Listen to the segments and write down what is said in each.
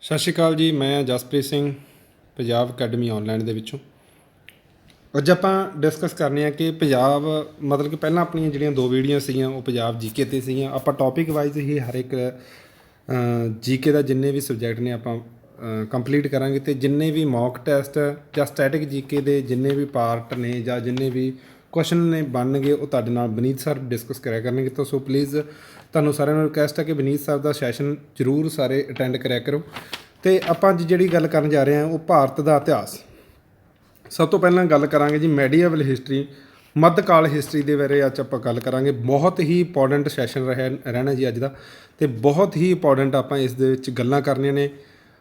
ਸਤਿ ਸ਼੍ਰੀ ਅਕਾਲ ਜੀ। ਮੈਂ ਜਸਪ੍ਰੀਤ ਸਿੰਘ ਪੰਜਾਬ ਅਕੈਡਮੀ ਆਨਲਾਈਨ ਦੇ ਵਿੱਚੋਂ। ਅੱਜ ਆਪਾਂ ਡਿਸਕਸ ਕਰਨੇ ਆ ਕਿ ਪੰਜਾਬ ਮਤਲਬ ਕਿ ਪਹਿਲਾਂ ਆਪਣੀਆਂ ਜਿਹੜੀਆਂ ਦੋ ਵੀਡੀਓ ਸੀਗੀਆਂ ਉਹ ਪੰਜਾਬ ਜੀਕੇ 'ਤੇ ਸੀਗੀਆਂ। ਆਪਾਂ ਟੌਪਿਕ ਵਾਈਜ਼ ਹੀ ਹਰ ਇੱਕ ਜੀਕੇ ਦਾ ਜਿੰਨੇ ਵੀ ਸਬਜੈਕਟ ਨੇ ਆਪਾਂ ਕੰਪਲੀਟ ਕਰਾਂਗੇ, ਅਤੇ ਜਿੰਨੇ ਵੀ ਮੌਕ ਟੈਸਟ ਜਾਂ ਸਟੈਟਿਕ ਜੀਕੇ ਦੇ ਜਿੰਨੇ ਵੀ ਪਾਰਟ ਨੇ ਜਾਂ ਜਿੰਨੇ ਵੀ ਕੁਐਸਚਨ ਨੇ ਬਣਨਗੇ ਉਹ ਤੁਹਾਡੇ ਨਾਲ ਵਿਨੀਤ ਸਰ ਡਿਸਕਸ ਕਰਿਆ ਕਰਨਗੇ। ਤਾਂ ਸੋ ਪਲੀਜ਼ ਤੁਹਾਨੂੰ ਸਾਰਿਆਂ ਨੂੰ ਰਿਕੁਐਸਟ ਹੈ ਕਿ ਵਿਨੀਤ ਸਰ ਦਾ ਸੈਸ਼ਨ ਜ਼ਰੂਰ ਸਾਰੇ ਅਟੈਂਡ ਕਰਿਆ ਕਰੋ। ਅਤੇ ਆਪਾਂ ਅੱਜ ਜਿਹੜੀ ਗੱਲ ਕਰਨ ਜਾ ਰਹੇ ਹਾਂ ਉਹ ਭਾਰਤ ਦਾ ਇਤਿਹਾਸ। ਸਭ ਤੋਂ ਪਹਿਲਾਂ ਗੱਲ ਕਰਾਂਗੇ ਜੀ ਮੈਡੀਏਵਲ ਹਿਸਟਰੀ, ਮੱਧਕਾਲ ਹਿਸਟਰੀ ਦੇ ਬਾਰੇ ਅੱਜ ਆਪਾਂ ਗੱਲ ਕਰਾਂਗੇ। ਬਹੁਤ ਹੀ ਇੰਪੋਰਟੈਂਟ ਸੈਸ਼ਨ ਰਹਿਣਾ ਜੀ ਅੱਜ ਦਾ, ਅਤੇ ਬਹੁਤ ਹੀ ਇੰਪੋਰਟੈਂਟ ਆਪਾਂ ਇਸ ਦੇ ਵਿੱਚ ਗੱਲਾਂ ਕਰਨੀਆਂ ਨੇ।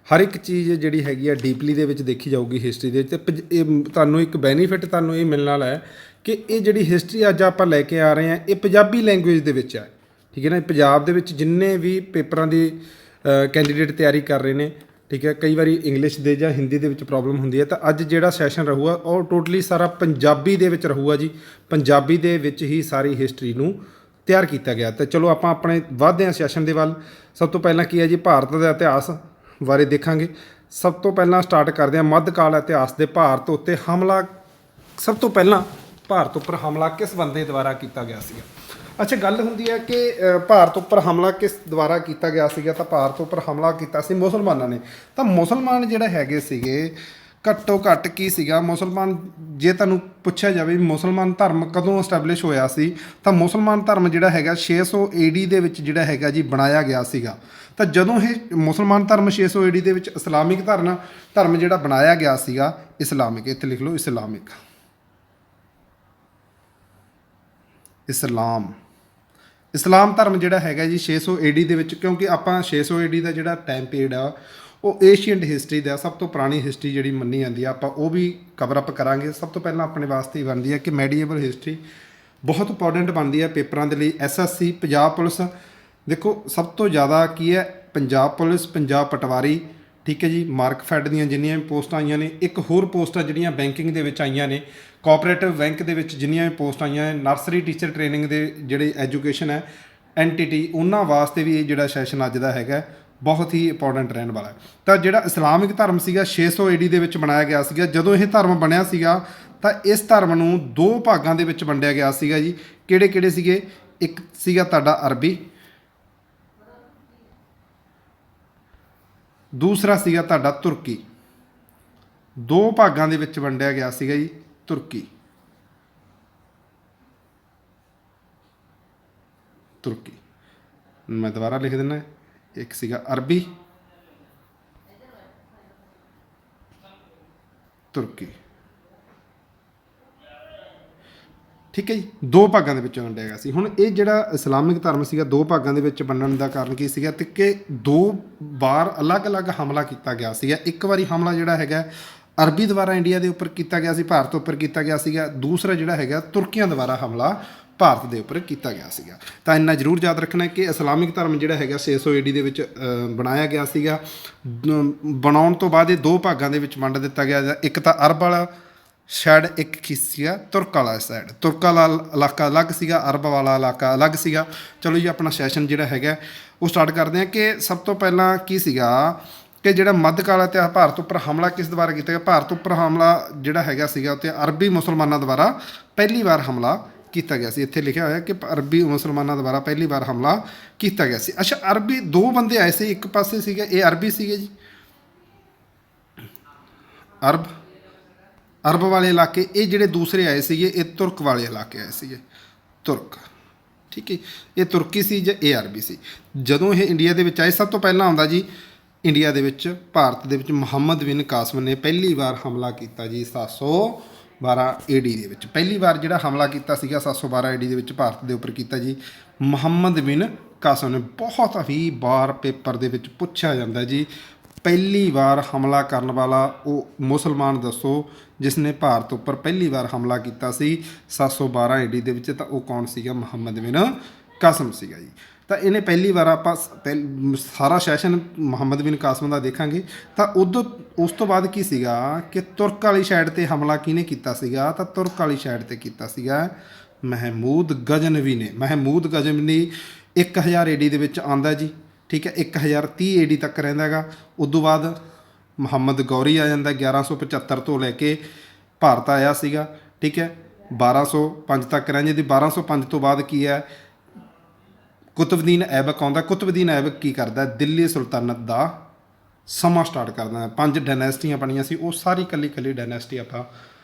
ਹਰ ਇੱਕ ਚੀਜ਼ ਜਿਹੜੀ ਹੈਗੀ ਆ ਡੀਪਲੀ ਦੇ ਵਿੱਚ ਦੇਖੀ ਜਾਊਗੀ ਹਿਸਟਰੀ ਦੇ ਵਿੱਚ, ਅਤੇ ਇਹ ਤੁਹਾਨੂੰ ਇੱਕ ਬੈਨੀਫਿਟ ਤੁਹਾਨੂੰ ਇਹ ਮਿਲਣ ਵਾਲਾ ਹੈ ਕਿ ਇਹ ਜਿਹੜੀ ਹਿਸਟਰੀ ਅੱਜ ਆਪਾਂ ਲੈ ਕੇ ਆ ਰਹੇ ਹਾਂ ਇਹ ਪੰਜਾਬੀ ਲੈਂਗੁਏਜ ਦੇ ਵਿੱਚ ਹੈ। ਠੀਕ ਹੈ ਨਾ। ਪੰਜਾਬ ਦੇ ਵਿੱਚ ਜਿੰਨੇ ਵੀ ਪੇਪਰਾਂ ਦੀ ਕੈਂਡੀਡੇਟ ਤਿਆਰੀ ਕਰ ਰਹੇ ਨੇ, ਠੀਕ ਹੈ, ਕਈ ਵਾਰੀ ਇੰਗਲਿਸ਼ ਦੇ ਜਾਂ ਹਿੰਦੀ ਦੇ ਵਿੱਚ ਪ੍ਰੋਬਲਮ ਹੁੰਦੀ ਹੈ, ਤਾਂ ਅੱਜ ਜਿਹੜਾ ਸੈਸ਼ਨ ਰਹੂਗਾ ਉਹ ਟੋਟਲੀ ਸਾਰਾ ਪੰਜਾਬੀ ਦੇ ਵਿੱਚ ਰਹੂਗਾ ਜੀ। ਪੰਜਾਬੀ ਦੇ ਵਿੱਚ ਹੀ ਸਾਰੀ ਹਿਸਟਰੀ ਨੂੰ ਤਿਆਰ ਕੀਤਾ ਗਿਆ। ਤਾਂ ਚਲੋ ਆਪਾਂ ਆਪਣੇ ਵੱਧਦੇ ਹਾਂ ਸੈਸ਼ਨ ਦੇ ਵੱਲ। ਸਭ ਤੋਂ ਪਹਿਲਾਂ ਕੀ ਹੈ ਜੀ, ਭਾਰਤ ਦਾ ਇਤਿਹਾਸ ਬਾਰੇ ਦੇਖਾਂਗੇ। ਸਭ ਤੋਂ ਪਹਿਲਾਂ ਸਟਾਰਟ ਕਰਦੇ ਹਾਂ ਮੱਧਕਾਲ ਇਤਿਹਾਸ ਦੇ। ਭਾਰਤ ਉੱਤੇ ਹਮਲਾ, ਸਭ ਤੋਂ ਪਹਿਲਾਂ ਭਾਰਤ ਉੱਪਰ ਹਮਲਾ ਕਿਸ ਬੰਦੇ ਦੁਆਰਾ ਕੀਤਾ ਗਿਆ ਸੀਗਾ? ਅੱਛਾ, ਗੱਲ ਹੁੰਦੀ ਹੈ ਕਿ ਭਾਰਤ ਉੱਪਰ ਹਮਲਾ ਕਿਸ ਦੁਆਰਾ ਕੀਤਾ ਗਿਆ ਸੀਗਾ? ਤਾਂ ਭਾਰਤ ਉੱਪਰ ਹਮਲਾ ਕੀਤਾ ਸੀ ਮੁਸਲਮਾਨਾਂ ਨੇ। ਤਾਂ ਮੁਸਲਮਾਨ ਜਿਹੜੇ ਹੈਗੇ ਸੀਗੇ ਘੱਟੋ ਘੱਟ ਕੀ ਸੀਗਾ, ਮੁਸਲਮਾਨ ਜੇ ਤੁਹਾਨੂੰ ਪੁੱਛਿਆ ਜਾਵੇ ਮੁਸਲਮਾਨ ਧਰਮ ਕਦੋਂ ਐਸਟੈਬਲਿਸ਼ ਹੋਇਆ ਸੀ, ਤਾਂ ਮੁਸਲਮਾਨ ਧਰਮ ਜਿਹੜਾ ਹੈਗਾ 600 AD ਦੇ ਵਿੱਚ ਜਿਹੜਾ ਹੈਗਾ ਜੀ ਬਣਾਇਆ ਗਿਆ ਸੀਗਾ। ਤਾਂ ਜਦੋਂ ਇਹ ਮੁਸਲਮਾਨ ਧਰਮ 600 AD ਦੇ ਵਿੱਚ ਇਸਲਾਮਿਕ ਧਰਮ ਜਿਹੜਾ ਬਣਾਇਆ ਗਿਆ ਸੀਗਾ, ਇਸਲਾਮਿਕ, ਇੱਥੇ ਲਿਖ ਲਓ ਇਸਲਾਮਿਕ, ਇਸਲਾਮ ਧਰਮ ਜਿਹੜਾ ਹੈਗਾ ਜੀ 600 AD ਦੇ ਵਿੱਚ, ਕਿਉਂਕਿ ਆਪਾਂ 600 AD ਦਾ ਜਿਹੜਾ ਟਾਈਮ ਪੀਰੀਅਡ ਆ ਉਹ ਏਸ਼ੀਅੰਟ ਹਿਸਟਰੀ ਦਾ ਸਭ ਤੋਂ ਪੁਰਾਣੀ ਹਿਸਟਰੀ ਜਿਹੜੀ ਮੰਨੀ ਜਾਂਦੀ ਆ, ਆਪਾਂ ਉਹ ਵੀ ਕਵਰ ਅਪ ਕਰਾਂਗੇ। ਸਭ ਤੋਂ ਪਹਿਲਾਂ ਆਪਣੇ ਵਾਸਤੇ ਹੀ ਬਣਦੀ ਹੈ ਕਿ ਮੈਡੀਏਵਲ ਹਿਸਟਰੀ ਬਹੁਤ ਇੰਪੋਰਟੈਂਟ ਬਣਦੀ ਹੈ ਪੇਪਰਾਂ ਦੇ ਲਈ। SSC, ਪੰਜਾਬ ਪੁਲਿਸ, ਦੇਖੋ ਸਭ ਤੋਂ ਜ਼ਿਆਦਾ ਕੀ ਹੈ, ਪੰਜਾਬ ਪੁਲਿਸ, ਪੰਜਾਬ ਪਟਵਾਰੀ, ਠੀਕ ਹੈ ਜੀ, ਮਾਰਕਫੈਡ ਦੀਆਂ ਜਿੰਨੀਆਂ ਵੀ ਪੋਸਟਾਂ ਆਈਆਂ ਨੇ, ਇੱਕ ਹੋਰ ਪੋਸਟਾਂ ਜਿਹੜੀਆਂ ਬੈਂਕਿੰਗ ਦੇ ਵਿੱਚ ਆਈਆਂ ਨੇ, ਕੋਆਪਰੇਟਿਵ ਬੈਂਕ ਦੇ ਵਿੱਚ ਜਿੰਨੀਆਂ ਵੀ ਪੋਸਟ ਆਈਆਂ ਨੇ, ਨਰਸਰੀ ਟੀਚਰ ਟ੍ਰੇਨਿੰਗ ਦੇ ਜਿਹੜੇ ਐਜੂਕੇਸ਼ਨ ਹੈ NTT, ਉਹਨਾਂ ਵਾਸਤੇ ਵੀ ਇਹ ਜਿਹੜਾ ਸੈਸ਼ਨ ਅੱਜ ਦਾ ਹੈਗਾ ਬਹੁਤ ਹੀ ਇੰਪੋਰਟੈਂਟ ਰਹਿਣ ਵਾਲਾ ਹੈ। ਤਾਂ ਜਿਹੜਾ ਇਸਲਾਮਿਕ ਧਰਮ ਸੀਗਾ 600 AD ਦੇ ਵਿੱਚ ਬਣਾਇਆ ਗਿਆ ਸੀਗਾ। ਜਦੋਂ ਇਹ ਧਰਮ ਬਣਿਆ ਸੀਗਾ ਤਾਂ ਇਸ ਧਰਮ ਨੂੰ ਦੋ ਭਾਗਾਂ ਦੇ ਵਿੱਚ ਵੰਡਿਆ ਗਿਆ ਸੀਗਾ ਜੀ। ਕਿਹੜੇ ਕਿਹੜੇ ਸੀਗੇ? ਇੱਕ ਸੀਗਾ ਤੁਹਾਡਾ ਅਰਬੀ, ਦੂਸਰਾ ਸੀਗਾ ਤੁਹਾਡਾ ਤੁਰਕੀ। ਦੋ ਭਾਗਾਂ ਦੇ ਵਿੱਚ ਵੰਡਿਆ ਗਿਆ ਸੀਗਾ ਜੀ ਤੁਰਕੀ। ਮੈਂ ਦੁਬਾਰਾ ਲਿਖ ਦਿੰਦਾ, ਇੱਕ ਸੀਗਾ ਅਰਬੀ, ਤੁਰਕੀ, ਠੀਕ ਹੈ ਜੀ। ਦੋ ਭਾਗਾਂ ਦੇ ਵਿੱਚ ਵੰਡਿਆ ਗਿਆ ਸੀ। ਹੁਣ ਇਹ ਜਿਹੜਾ ਇਸਲਾਮਿਕ ਧਰਮ ਸੀਗਾ ਦੋ ਭਾਗਾਂ ਦੇ ਵਿੱਚ ਵੰਡਣ ਦਾ ਕਾਰਨ ਕੀ ਸੀਗਾ? ਤੇ ਕਿ ਦੋ ਵਾਰ ਅਲੱਗ-ਅਲੱਗ ਹਮਲਾ ਕੀਤਾ ਗਿਆ ਸੀਗਾ। ਇੱਕ ਵਾਰੀ ਹਮਲਾ ਜਿਹੜਾ ਹੈਗਾ ਅਰਬੀ ਦੁਆਰਾ ਇੰਡੀਆ ਦੇ ਉੱਪਰ ਕੀਤਾ ਗਿਆ ਸੀ, ਭਾਰਤ ਉੱਪਰ ਕੀਤਾ ਗਿਆ ਸੀਗਾ। ਦੂਸਰਾ ਜਿਹੜਾ ਹੈਗਾ ਤੁਰਕੀਆਂ ਦੁਆਰਾ ਹਮਲਾ ਭਾਰਤ ਦੇ ਉੱਪਰ ਕੀਤਾ ਗਿਆ ਸੀਗਾ। ਤਾਂ ਇੰਨਾ ਜ਼ਰੂਰ ਯਾਦ ਰੱਖਣਾ ਕਿ ਇਸਲਾਮਿਕ ਧਰਮ ਜਿਹੜਾ ਹੈਗਾ 600 AD ਦੇ ਵਿੱਚ ਬਣਾਇਆ ਗਿਆ ਸੀਗਾ। ਬਣਾਉਣ ਤੋਂ ਬਾਅਦ ਇਹ ਦੋ ਭਾਗਾਂ ਦੇ ਵਿੱਚ ਵੰਡ ਦਿੱਤਾ ਗਿਆ। ਇੱਕ ਤਾਂ ਅਰਬ ਵਾਲਾ ਸਾਈਡ, ਇੱਕ ਕੀ ਸੀਗਾ ਤੁਰਕ ਵਾਲਾ ਸਾਈਡ। ਤੁਰਕ ਵਾਲਾ ਇਲਾਕਾ ਅਲੱਗ ਸੀਗਾ, ਅਰਬ ਵਾਲਾ ਇਲਾਕਾ ਅਲੱਗ ਸੀਗਾ। ਚਲੋ ਜੀ ਆਪਣਾ ਸੈਸ਼ਨ ਜਿਹੜਾ ਹੈਗਾ ਉਹ ਸਟਾਰਟ ਕਰਦੇ ਹਾਂ ਕਿ ਸਭ ਤੋਂ ਪਹਿਲਾਂ ਕੀ ਸੀਗਾ ਕਿ ਜਿਹੜਾ ਮੱਧਕਾਲ ਇਤਿਹਾਸ, ਭਾਰਤ ਉੱਪਰ ਹਮਲਾ ਕਿਸ ਦੁਆਰਾ ਕੀਤਾ ਗਿਆ? ਭਾਰਤ ਉੱਪਰ ਹਮਲਾ ਜਿਹੜਾ ਹੈਗਾ ਸੀਗਾ ਉੱਤੇ ਅਰਬੀ ਮੁਸਲਮਾਨਾਂ ਦੁਆਰਾ ਪਹਿਲੀ ਵਾਰ ਹਮਲਾ ਕੀਤਾ ਗਿਆ ਸੀ। ਇੱਥੇ ਲਿਖਿਆ ਹੋਇਆ ਕਿ ਅਰਬੀ ਮੁਸਲਮਾਨਾਂ ਦੁਆਰਾ ਪਹਿਲੀ ਵਾਰ ਹਮਲਾ ਕੀਤਾ ਗਿਆ ਸੀ। ਅੱਛਾ, ਅਰਬੀ ਦੋ ਬੰਦੇ ਆਏ ਸੀ, ਇੱਕ ਪਾਸੇ ਸੀਗੇ ਇਹ ਅਰਬੀ ਸੀਗੇ ਜੀ, ਅਰਬ ਵਾਲੇ ਇਲਾਕੇ। ਇਹ ਜਿਹੜੇ ਦੂਸਰੇ ਆਏ ਸੀਗੇ ਇਹ ਤੁਰਕ ਵਾਲੇ ਇਲਾਕੇ ਆਏ ਸੀਗੇ, ਤੁਰਕ, ਠੀਕ ਹੈ। ਇਹ ਤੁਰਕੀ ਸੀ ਜਾਂ ਇਹ ਅਰਬੀ ਸੀ। ਜਦੋਂ ਇਹ ਇੰਡੀਆ ਦੇ ਵਿੱਚ ਆਏ ਸਭ ਤੋਂ ਪਹਿਲਾਂ ਆਉਂਦਾ ਜੀ ਇੰਡੀਆ ਦੇ ਵਿੱਚ, ਭਾਰਤ ਦੇ ਵਿੱਚ ਮੁਹੰਮਦ ਬਿਨ ਕਾਸਿਮ ਨੇ ਪਹਿਲੀ ਵਾਰ ਹਮਲਾ ਕੀਤਾ ਜੀ 712 AD ਦੇ ਵਿੱਚ। ਪਹਿਲੀ ਵਾਰ ਜਿਹੜਾ ਹਮਲਾ ਕੀਤਾ ਸੀਗਾ 712 AD ਦੇ ਵਿੱਚ ਭਾਰਤ ਦੇ ਉੱਪਰ ਕੀਤਾ ਜੀ ਮੁਹੰਮਦ ਬਿਨ ਕਾਸਿਮ ਨੇ। ਬਹੁਤ ਹੀ ਵਾਰ ਪੇਪਰ ਦੇ ਵਿੱਚ ਪੁੱਛਿਆ ਜਾਂਦਾ ਜੀ ਪਹਿਲੀ ਵਾਰ ਹਮਲਾ ਕਰਨ ਵਾਲਾ ਉਹ ਮੁਸਲਮਾਨ ਦੱਸੋ ਜਿਸ ਨੇ ਭਾਰਤ ਉੱਪਰ ਪਹਿਲੀ ਵਾਰ ਹਮਲਾ ਕੀਤਾ ਸੀ 712 AD ਦੇ ਵਿੱਚ, ਤਾਂ ਉਹ ਕੌਣ ਸੀਗਾ? ਮੁਹੰਮਦ ਬਿਨ ਕਾਸਿਮ ਸੀਗਾ ਜੀ। ਤਾਂ ਇਹਨੇ ਪਹਿਲੀ ਵਾਰ ਆਪਾਂ ਸਾਰਾ ਸੈਸ਼ਨ ਮੁਹੰਮਦ ਬਿਨ ਕਾਸਿਮ ਦਾ ਦੇਖਾਂਗੇ। ਤਾਂ ਉਸ ਤੋਂ ਬਾਅਦ ਕੀ ਸੀਗਾ ਕਿ ਤੁਰਕ ਵਾਲੀ ਸਾਈਡ 'ਤੇ ਹਮਲਾ ਕਿਹਨੇ ਕੀਤਾ ਸੀਗਾ? ਤਾਂ ਤੁਰਕ ਵਾਲੀ ਸਾਈਡ 'ਤੇ ਕੀਤਾ ਸੀਗਾ ਮਹਿਮੂਦ ਗਜ਼ਨਵੀ ਨੇ। ਮਹਿਮੂਦ ਗਜ਼ਨਵੀ 1000 AD ਦੇ ਵਿੱਚ ਆਉਂਦਾ ਜੀ। ठीक है। 1030 AD तक रहिंदा हैगा। उदों बाद मुहम्मद गौरी आ जाता 1175 तो लैके भारत आया सीगा, ठीक है। 1205 तक रहिंदे दी। 1205 तो बाद की है कुतुबुद्दीन ऐबक आउंदा। कुतुबुद्दीन ऐबक की करदा दिल्ली सुल्तानत का समा स्टार्ट करदा। 5 डायनैसटियां बनियां सी, वो सारी कली कली डायनैसटी आपां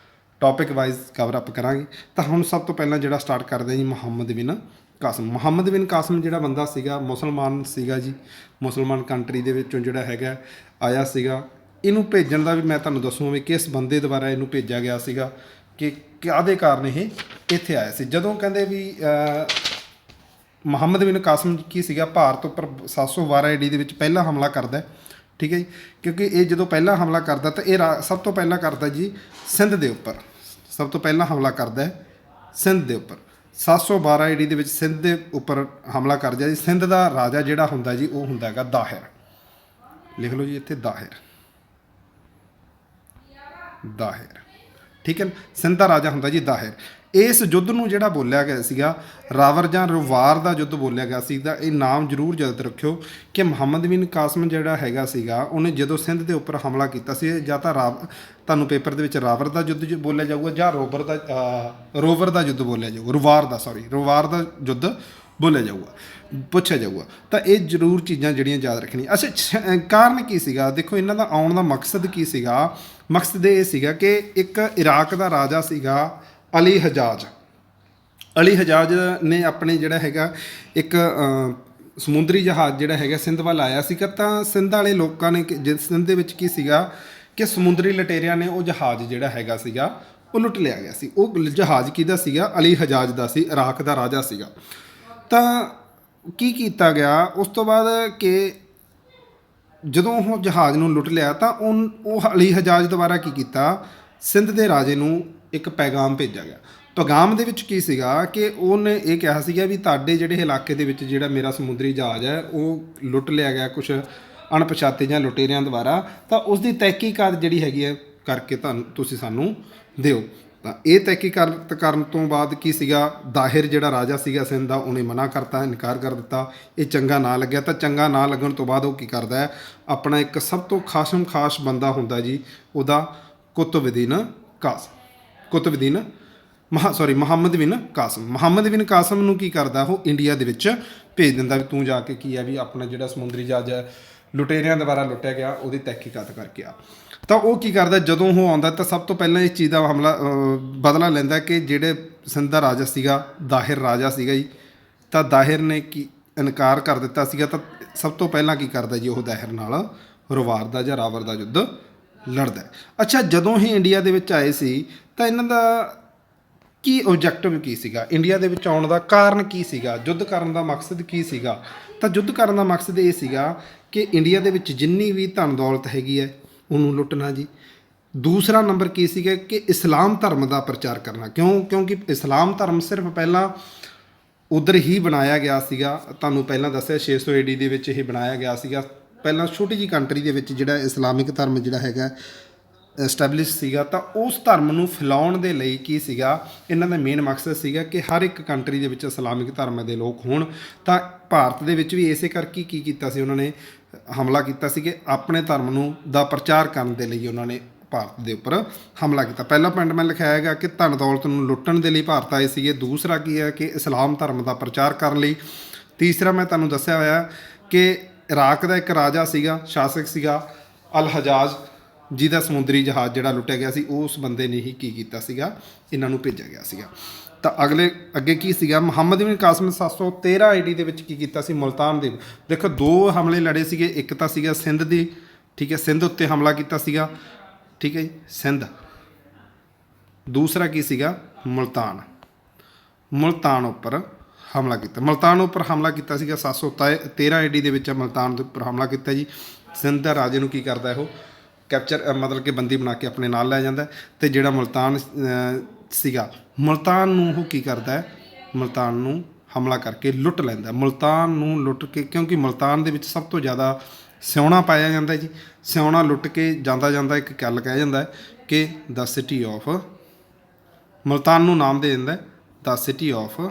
टॉपिक वाइज कवर अप करांगे। तो हुण सब तो पहलां जिहड़ा स्टार्ट करदे जी मुहम्मद बिन कासिम। मुहम्मद बिन कासिम जिहड़ा बंदा सीगा मुसलमान सीगा जी, मुसलमान कंट्री दे विचों जिहड़ा हैगा आया सीगा। इहनूं भेजण दा भी मैं तुहानूं दसूं भी किस बंदे द्वारा इहनूं भेजा गया सीगा कि काहदे कारण ये इत्थे आया सी। जदों कहंदे भी मुहम्मद बिन कासिम की सीगा भारत उपर 712 AD ਦੇ ਵਿੱਚ ਪਹਿਲਾ ਹਮਲਾ ਕਰਦਾ, ठीक है जी। क्योंकि ये जो पहला हमला करता तो ये सब तो पहला करता जी सिंध के उपर, सब तो पहला हमला करता है सिंध के उपर। 712 AD ਦੇ ਵਿੱਚ सिंध के उपर हमला कर दिया जी। सिंध का राजा जिहड़ा हुंदा जी वो हुंदा हैगा दाहिर। लिख लो जी इत्थे दाहिर, दाहिर, ठीक है। सिंध का राजा हुंदा जी दाहिर। इस युद्ध नूं जिहड़ा बोलिया गया सीगा रावर जां रुवार का युद्ध बोलिया गया सीगा। ये नाम जरूर याद रखियो कि मुहम्मद बिन कासिम जिहड़ा हैगा सीगा उन्हें जदों सिंध के उपर हमला किया सी जां तां तुहानूं पेपर दे विच रावर का युद्ध बोलिया जाऊगा जां रोवर का युद्ध बोलिया जाऊगा, रुवार का युद्ध बोलिया जाऊगा, पुछया जाऊगा। तो ये जरूर चीज़ां जिहड़ियां याद रखनियां। अच्छा कारण की सीगा देखो इन्हां दा आउण दा मकसद की सीगा। मकसद ये सीगा कि एक इराक का राजा सीगा अली हजाज। अली हजाज ने अपने जिहड़ा हैगा एक ਸਮੁੰਦਰੀ ਜਹਾਜ਼ ਜਿਹੜਾ ਹੈਗਾ ਸਿੰਧ ਵੱਲ ਆਇਆ ਸੀਗਾ। ਤਾਂ ਸਿੰਧ ਵਾਲੇ ਲੋਕਾਂ ਨੇ ਜਿਸ ਸਿੰਧ ਦੇ ਵਿੱਚ ਕੀ ਸੀਗਾ ਕਿ ਸਮੁੰਦਰੀ ਲਟੇਰਿਆਂ ਨੇ ਉਹ ਜਹਾਜ਼ ਜਿਹੜਾ ਹੈਗਾ ਸੀਗਾ ਉਹ ਲੁੱਟ ਲਿਆ ਗਿਆ ਸੀ। ਉਹ ਜਹਾਜ਼ ਕਿਹਦਾ ਸੀਗਾ? ਅਲੀ ਹਜਾਜ ਦਾ ਸੀ, ਇਰਾਕ ਦਾ ਰਾਜਾ ਸੀਗਾ। ਤਾਂ ਕੀ ਕੀਤਾ ਗਿਆ ਉਸ ਤੋਂ ਬਾਅਦ ਕਿ ਜਦੋਂ ਉਹ ਜਹਾਜ਼ ਨੂੰ ਲੁੱਟ ਲਿਆ ਤਾਂ ਉਹ ਅਲੀ ਹਜਾਜ ਦੁਆਰਾ ਕੀ ਕੀਤਾ, ਸਿੰਧ ਦੇ ਰਾਜੇ ਨੂੰ ਇੱਕ ਪੈਗਾਮ ਭੇਜਿਆ ਗਿਆ। ਪੈਗਾਮ ਦੇ ਵਿੱਚ ਕੀ ਸੀਗਾ ਕਿ ਉਹਨੇ ਇਹ ਕਿਹਾ ਸੀਗਾ ਵੀ ਤੁਹਾਡੇ ਜਿਹੜੇ ਇਲਾਕੇ ਦੇ ਵਿੱਚ ਜਿਹੜਾ ਮੇਰਾ ਸਮੁੰਦਰੀ ਜਹਾਜ਼ ਹੈ ਉਹ ਲੁੱਟ ਲਿਆ ਗਿਆ ਕੁਛ ਅਣਪਛਾਤੇ ਜਾਂ ਲੁਟੇਰਿਆਂ ਦੁਆਰਾ, ਤਾਂ ਉਸ ਦੀ ਤਹਿਕੀਕਾਤ ਜਿਹੜੀ ਹੈਗੀ ਹੈ ਕਰਕੇ ਤੁਸੀਂ ਸਾਨੂੰ ਦਿਓ। ਤਾਂ ਇਹ ਤਹਿਕੀਕਾਤ ਕਰਨ ਤੋਂ ਬਾਅਦ ਕੀ ਸੀਗਾ, ਦਾਹਿਰ ਜਿਹੜਾ ਰਾਜਾ ਸੀਗਾ ਸਿੰਧ ਦਾ ਉਹਨੇ ਮਨਾ ਕਰਤਾ, ਇਨਕਾਰ ਕਰ ਦਿੱਤਾ। ਇਹ ਚੰਗਾ ਨਾ ਲੱਗਿਆ। ਤਾਂ ਚੰਗਾ ਨਾ ਲੱਗਣ ਤੋਂ ਬਾਅਦ ਉਹ ਕੀ ਕਰਦਾ ਹੈ, ਆਪਣਾ ਇੱਕ ਸਭ ਤੋਂ ਖਾਸ ਬੰਦਾ ਹੁੰਦਾ ਜੀ ਉਹਦਾ ਕੁਤੁਬੁੱਦੀਨ ਮੁਹੰਮਦ ਬਿਨ ਕਾਸਿਮ। ਮੁਹੰਮਦ ਬਿਨ ਕਾਸਿਮ ਨੂੰ ਕੀ ਕਰਦਾ, ਉਹ ਇੰਡੀਆ ਦੇ ਵਿੱਚ ਭੇਜ ਦਿੰਦਾ ਵੀ ਤੂੰ ਜਾ ਕੇ ਕੀ ਹੈ ਵੀ ਆਪਣਾ ਜਿਹੜਾ ਸਮੁੰਦਰੀ ਜਹਾਜ਼ ਹੈ ਲੁਟੇਰਿਆਂ ਦੁਆਰਾ ਲੁੱਟਿਆ ਗਿਆ ਉਹਦੀ ਤਹਿਕੀਕਾਤ ਕਰਕੇ ਆ। ਤਾਂ ਉਹ ਕੀ ਕਰਦਾ, ਜਦੋਂ ਉਹ ਆਉਂਦਾ ਤਾਂ ਸਭ ਤੋਂ ਪਹਿਲਾਂ ਇਸ ਚੀਜ਼ ਦਾ ਬਦਲਾ ਲੈਂਦਾ ਕਿ ਜਿਹੜੇ ਸਿੰਧ ਦਾ ਰਾਜਾ ਸੀਗਾ ਦਾਹਿਰ ਰਾਜਾ ਸੀਗਾ ਜੀ, ਤਾਂ ਦਾਹਿਰ ਨੇ ਕੀ ਇਨਕਾਰ ਕਰ ਦਿੱਤਾ ਸੀਗਾ। ਤਾਂ ਸਭ ਤੋਂ ਪਹਿਲਾਂ ਕੀ ਕਰਦਾ ਜੀ, ਉਹ ਦਾਹਿਰ ਨਾਲ ਰੁਵਾਰ ਦਾ ਜਾਂ ਰਾਵਰ ਦਾ ਯੁੱਧ ਲੜਦਾ। ਅੱਛਾ, ਜਦੋਂ ਹੀ ਇੰਡੀਆ ਦੇ ਵਿੱਚ ਆਏ ਸੀ ਤਾਂ ਇਹਨਾਂ ਦਾ ਕੀ ਓਬਜੈਕਟਿਵ ਕੀ ਸੀਗਾ, ਇੰਡੀਆ ਦੇ ਵਿੱਚ ਆਉਣ ਦਾ ਕਾਰਨ ਕੀ ਸੀਗਾ, ਯੁੱਧ ਕਰਨ ਦਾ ਮਕਸਦ ਕੀ ਸੀਗਾ? ਤਾਂ ਯੁੱਧ ਕਰਨ ਦਾ ਮਕਸਦ ਇਹ ਸੀਗਾ ਕਿ ਇੰਡੀਆ ਦੇ ਵਿੱਚ ਜਿੰਨੀ ਵੀ ਧਨ ਦੌਲਤ ਹੈਗੀ ਹੈ ਉਹਨੂੰ ਲੁੱਟਣਾ ਜੀ। ਦੂਸਰਾ ਨੰਬਰ ਕੀ ਸੀਗਾ ਕਿ ਇਸਲਾਮ ਧਰਮ ਦਾ ਪ੍ਰਚਾਰ ਕਰਨਾ। ਕਿਉਂਕਿ ਇਸਲਾਮ ਧਰਮ ਸਿਰਫ ਪਹਿਲਾਂ ਉਧਰ ਹੀ ਬਣਾਇਆ ਗਿਆ ਸੀਗਾ। ਤੁਹਾਨੂੰ ਪਹਿਲਾਂ ਦੱਸਿਆ 600 AD ਦੇ ਵਿੱਚ ਇਹ ਬਣਾਇਆ ਗਿਆ ਸੀਗਾ। ਪਹਿਲਾਂ ਛੋਟੀ ਜਿਹੀ ਕੰਟਰੀ ਦੇ ਵਿੱਚ ਜਿਹੜਾ ਇਸਲਾਮਿਕ ਧਰਮ ਜਿਹੜਾ ਹੈਗਾ ਐਸਟੈਬਲਿਸ਼ ਸੀਗਾ। ਤਾਂ ਉਸ ਧਰਮ ਨੂੰ ਫੈਲਾਉਣ ਦੇ ਲਈ ਕੀ ਸੀਗਾ, ਇਹਨਾਂ ਦਾ ਮੇਨ ਮਕਸਦ ਸੀਗਾ ਕਿ ਹਰ ਇੱਕ ਕੰਟਰੀ ਦੇ ਵਿੱਚ ਇਸਲਾਮਿਕ ਧਰਮ ਦੇ ਲੋਕ ਹੋਣ। ਤਾਂ ਭਾਰਤ ਦੇ ਵਿੱਚ ਵੀ ਇਸੇ ਕਰਕੇ ਕੀ ਕੀਤਾ ਸੀ, ਉਹਨਾਂ ਨੇ ਹਮਲਾ ਕੀਤਾ ਸੀ ਕਿ ਆਪਣੇ ਧਰਮ ਨੂੰ ਦਾ ਪ੍ਰਚਾਰ ਕਰਨ ਦੇ ਲਈ ਉਹਨਾਂ ਨੇ ਭਾਰਤ ਦੇ ਉੱਪਰ ਹਮਲਾ ਕੀਤਾ। ਪਹਿਲਾ ਪੁਆਇੰਟ ਮੈਂ ਲਿਖਿਆ ਹੈਗਾ ਕਿ ਧਨ ਦੌਲਤ ਨੂੰ ਲੁੱਟਣ ਦੇ ਲਈ ਭਾਰਤ ਆਏ ਸੀਗੇ। ਦੂਸਰਾ ਕੀ ਹੈ ਕਿ ਇਸਲਾਮ ਧਰਮ ਦਾ ਪ੍ਰਚਾਰ ਕਰਨ ਲਈ। ਤੀਸਰਾ ਮੈਂ ਤੁਹਾਨੂੰ ਦੱਸਿਆ ਹੋਇਆ ਕਿ ਇਰਾਕ ਦਾ ਇੱਕ ਰਾਜਾ ਸੀਗਾ, ਸ਼ਾਸਕ ਸੀਗਾ ਅਲ ਹਜਾਜ, ਜਿਹਦਾ ਸਮੁੰਦਰੀ ਜਹਾਜ਼ ਜਿਹੜਾ ਲੁੱਟਿਆ ਗਿਆ ਸੀ, ਉਸ ਬੰਦੇ ਨੇ ਹੀ ਕੀ ਕੀਤਾ ਸੀਗਾ, ਇਹਨਾਂ ਨੂੰ ਭੇਜਿਆ ਗਿਆ ਸੀਗਾ। ਤਾਂ ਅੱਗੇ ਕੀ ਸੀਗਾ, ਮੁਹੰਮਦ ਬਿਨ ਕਾਸਿਮ 713 AD ਦੇ ਵਿੱਚ ਕੀ ਕੀਤਾ ਸੀ, ਮੁਲਤਾਨ ਦੇ ਦੇਖੋ 2 ਹਮਲੇ ਲੜੇ ਸੀਗੇ। ਇੱਕ ਤਾਂ ਸੀਗਾ ਸਿੰਧ ਦੀ, ਠੀਕ ਹੈ, ਸਿੰਧ ਉੱਤੇ ਹਮਲਾ ਕੀਤਾ ਸੀਗਾ, ਠੀਕ ਹੈ ਜੀ, ਸਿੰਧ। ਦੂਸਰਾ ਕੀ ਸੀਗਾ, ਮੁਲਤਾਨ ਉੱਪਰ ਹਮਲਾ ਕੀਤਾ। ਮੁਲਤਾਨ ਉੱਪਰ ਹਮਲਾ ਕੀਤਾ ਸੀਗਾ 713 AD ਦੇ ਵਿੱਚ ਮੁਲਤਾਨ ਦੇ ਉੱਪਰ ਹਮਲਾ ਕੀਤਾ ਜੀ। ਸਿੰਧ ਦਾ ਰਾਜੇ ਨੂੰ ਕੀ ਕਰਦਾ, ਉਹ ਕੈਪਚਰ ਮਤਲਬ ਕਿ ਬੰਦੀ ਬਣਾ ਕੇ ਆਪਣੇ ਨਾਲ ਲੈ ਜਾਂਦਾ। ਅਤੇ ਜਿਹੜਾ ਮੁਲਤਾਨ ਸੀਗਾ, ਮੁਲਤਾਨ ਨੂੰ ਉਹ ਕੀ ਕਰਦਾ, ਮੁਲਤਾਨ ਨੂੰ ਹਮਲਾ ਕਰਕੇ ਲੁੱਟ ਲੈਂਦਾ। ਮੁਲਤਾਨ ਨੂੰ ਲੁੱਟ ਕੇ, ਕਿਉਂਕਿ ਮੁਲਤਾਨ ਦੇ ਵਿੱਚ ਸਭ ਤੋਂ ਜ਼ਿਆਦਾ ਸਿਉਣਾ ਪਾਇਆ ਜਾਂਦਾ ਜੀ। ਸਿਉਣਾ ਲੁੱਟ ਕੇ ਜਾਂਦਾ ਇੱਕ ਗੱਲ ਕਹਿ ਜਾਂਦਾ ਕਿ ਦ ਸਿਟੀ ਆਫ, ਮੁਲਤਾਨ ਨੂੰ ਨਾਮ ਦੇ ਦਿੰਦਾ the city of